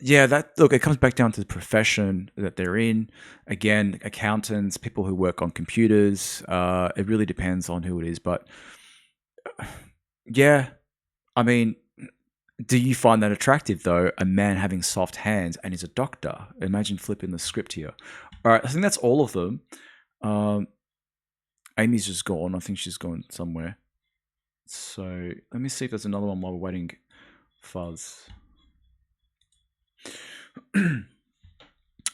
yeah, it comes back down to the profession that they're in. Again, accountants, people who work on computers. It really depends on who it is. But yeah, I mean, do you find that attractive though? A man having soft hands and is a doctor. Imagine flipping the script here. All right, I think that's all of them. Amy's just gone. I think she's gone somewhere. So let me see if there's another one while we're waiting. Fuzz.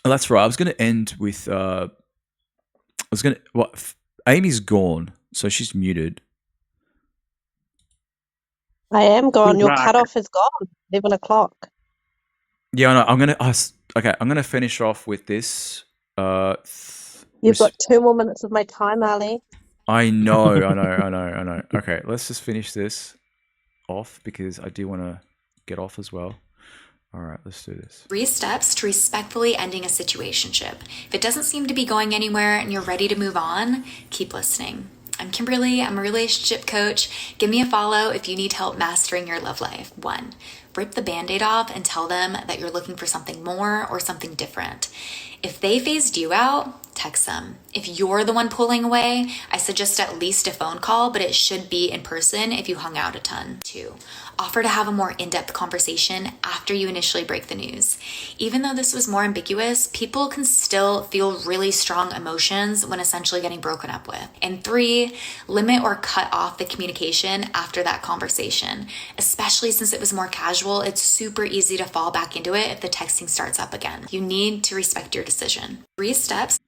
That's right. I was going to end with. Amy's gone, so she's muted. I am gone. Your cutoff is gone. 11 o'clock. Yeah, no, I'm gonna finish off with this. You've got 2 more minutes of my time, Ali. I know. Okay, let's just finish this off because I do want to get off as well. All right, let's do this. 3 steps to respectfully ending a situationship. If it doesn't seem to be going anywhere and you're ready to move on, keep listening. I'm Kimberly. I'm a relationship coach. Give me a follow if you need help mastering your love life. 1, rip the Band-Aid off and tell them that you're looking for something more or something different. If they phased you out, text them. If you're the one pulling away, I suggest at least a phone call, but it should be in person if you hung out a ton. 2, offer to have a more in-depth conversation after you initially break the news. Even though this was more ambiguous, people can still feel really strong emotions when essentially getting broken up with. And 3, limit or cut off the communication after that conversation. Especially since it was more casual, it's super easy to fall back into it if the texting starts up again. You need to respect your decision. 3 steps.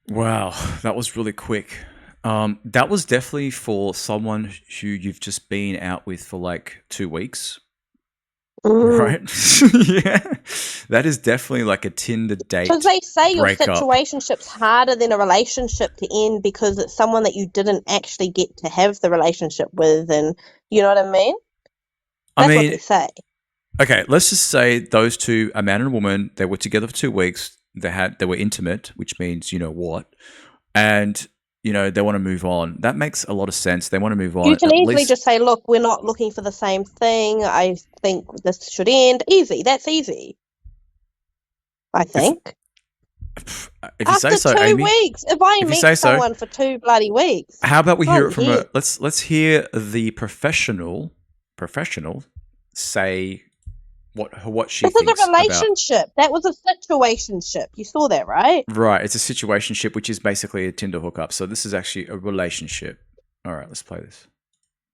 Wow, that was really quick. That was definitely for someone who you've just been out with for like 2 weeks. Right? Yeah. That is definitely like a Tinder date. Because they say your breakup. situationship's harder than a relationship to end because it's someone that you didn't actually get to have the relationship with, and you know what I mean? That's what they say. Okay, let's just say those two, a man and a woman, they were together for 2 weeks. They were intimate, which means you know what, and they want to move on. That makes a lot of sense. They want to move on. You can easily just say, "Look, we're not looking for the same thing. I think this should end." Easy. That's easy. I think. If you After say so, 2 Amy, weeks, if I meet someone for 2 bloody weeks, how about we hear it from let's hear the professional say what she this thinks is a relationship. That was a situationship. You saw that, right? Right. It's a situationship, which is basically a Tinder hookup. So this is actually a relationship. All right, let's play this.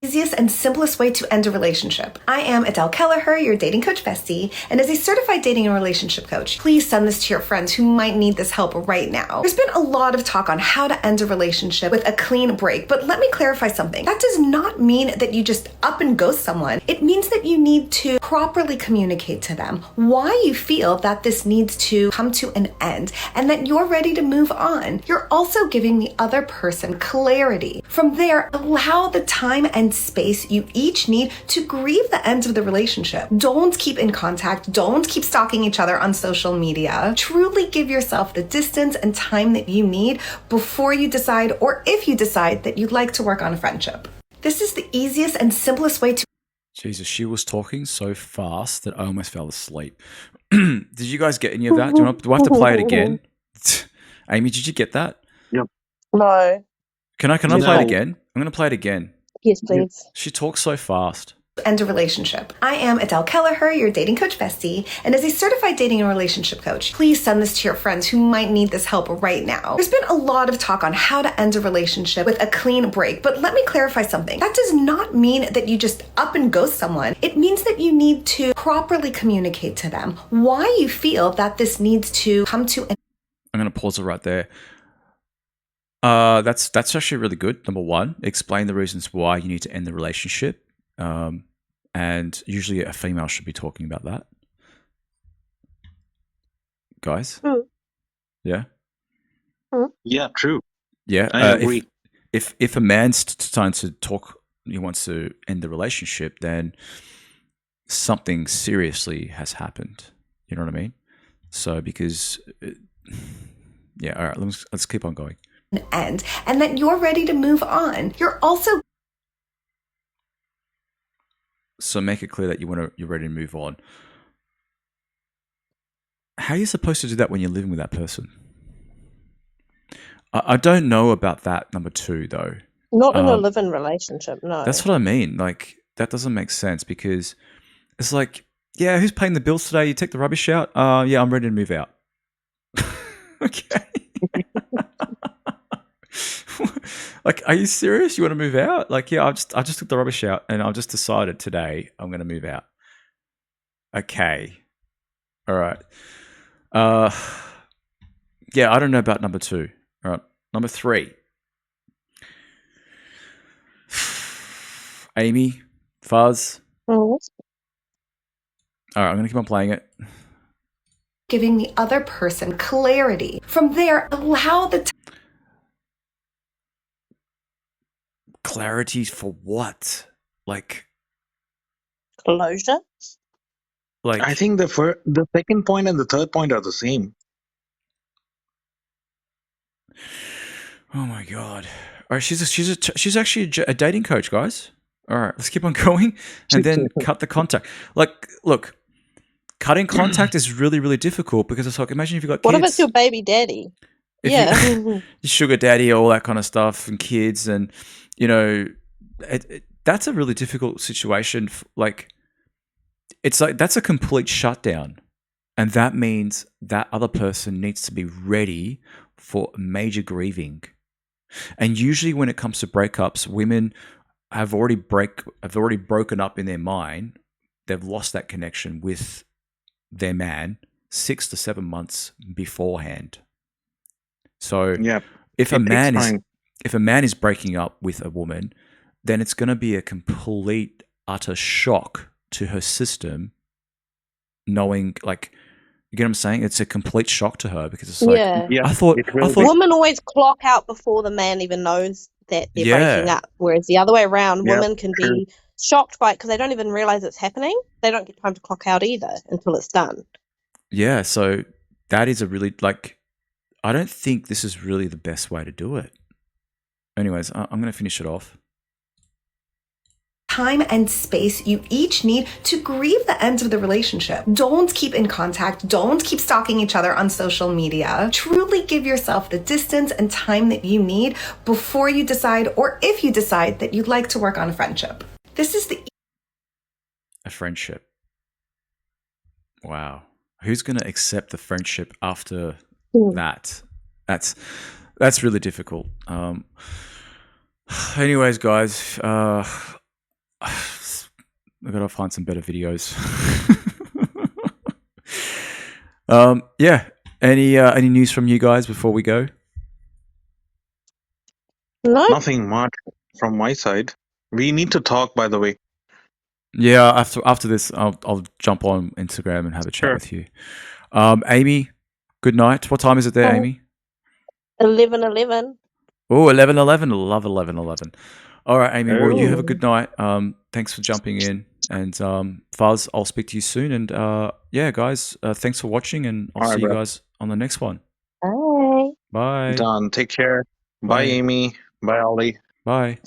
Easiest and simplest way to end a relationship. I am Adele Kelleher, your dating coach bestie, and as a certified dating and relationship coach, please send this to your friends who might need this help right now. There's been a lot of talk on how to end a relationship with a clean break, but let me clarify something. That does not mean that you just up and ghost someone. It means that you need to properly communicate to them why you feel that this needs to come to an end and that you're ready to move on. You're also giving the other person clarity. From there, allow the time and space you each need to grieve the end of the relationship. Don't keep in contact. Don't keep stalking each other on social media. Truly give yourself the distance and time that you need before you decide, or if you decide, that you'd like to work on a friendship. This is the easiest and simplest way to... Jesus, she was talking so fast that I almost fell asleep. Did you guys get any of that? Do I have to play it again? Amy, did you get that? Yep. No. Can I play it again? I'm going to play it again. Yes, please. She talks so fast. End a relationship. I am Adele Kelleher, your dating coach bestie, and as a certified dating and relationship coach, please send this to your friends who might need this help right now. There's been a lot of talk on how to end a relationship with a clean break, but let me clarify something. That does not mean that you just up and ghost someone. It means that you need to properly communicate to them why you feel that this needs to come to an... I'm going to pause it right there. That's actually really good. Number one, explain the reasons why you need to end the relationship. And usually a female should be talking about that. Guys? Yeah? Yeah, true. Yeah. I agree. If a man's trying to talk, he wants to end the relationship, then something seriously has happened. You know what I mean? So because... yeah, all right, let's keep on going. End, and that you're ready to move on. You're also... So make it clear that you're ready to move on. How are you supposed to do that when you're living with that person? I don't know about that number two, though. Not in a live-in relationship, no. That's what I mean. Like, that doesn't make sense because it's like, yeah, who's paying the bills today? You take the rubbish out? Yeah, I'm ready to move out. Okay. Like, are you serious? You want to move out? Like, yeah, I just took the rubbish out and I just decided today I'm going to move out. Okay. All right. Yeah, I don't know about number two. All right. Number three. Amy, Fuzz. All right, I'm going to keep on playing it. Giving the other person clarity. From there, allow the... Clarity for what? Like closure? Like I think the second point and the third point are the same. Oh my god! All right, she's actually a dating coach, guys. All right, let's keep on going, and then cut the contact. Like, look, cutting contact is really, really difficult because it's like, imagine if you got kids. What if it's your baby daddy? Your sugar daddy, all that kind of stuff, and kids, and you know, that's a really difficult situation. Like, it's like that's a complete shutdown, and that means that other person needs to be ready for major grieving. And usually, when it comes to breakups, women have already broken up in their mind. They've lost that connection with their man 6 to 7 months beforehand. So if a man is breaking up with a woman, then it's going to be a complete utter shock to her system, knowing, like, you get what I'm saying? It's a complete shock to her because it's like, I thought women always clock out before the man even knows that they're breaking up, whereas the other way around, women can be shocked by it because they don't even realize it's happening. They don't get time to clock out either until it's done. Yeah, so that is a really, like, I don't think this is really the best way to do it. Anyways, I'm going to finish it off. Time and space you each need to grieve the end of the relationship. Don't keep in contact. Don't keep stalking each other on social media. Truly give yourself the distance and time that you need before you decide, or if you decide, that you'd like to work on a friendship. This is a friendship. Wow. Who's going to accept the friendship after that? That's really difficult. Anyways, guys, I've got to find some better videos. Yeah. Any news from you guys before we go? No. Nothing much from my side. We need to talk, by the way. Yeah, after this, I'll jump on Instagram and have a chat with you. Amy, good night. What time is it there, Amy? 11:11. Oh, 11:11. Love 11:11. All right, Amy. Well, you have a good night. Thanks for jumping in. And Fuzz, I'll speak to you soon. And yeah, guys, thanks for watching. And I'll see you guys on the next one. Bye. Bye. Done. Take care. Bye, Bye. Amy. Bye, Ollie. Bye.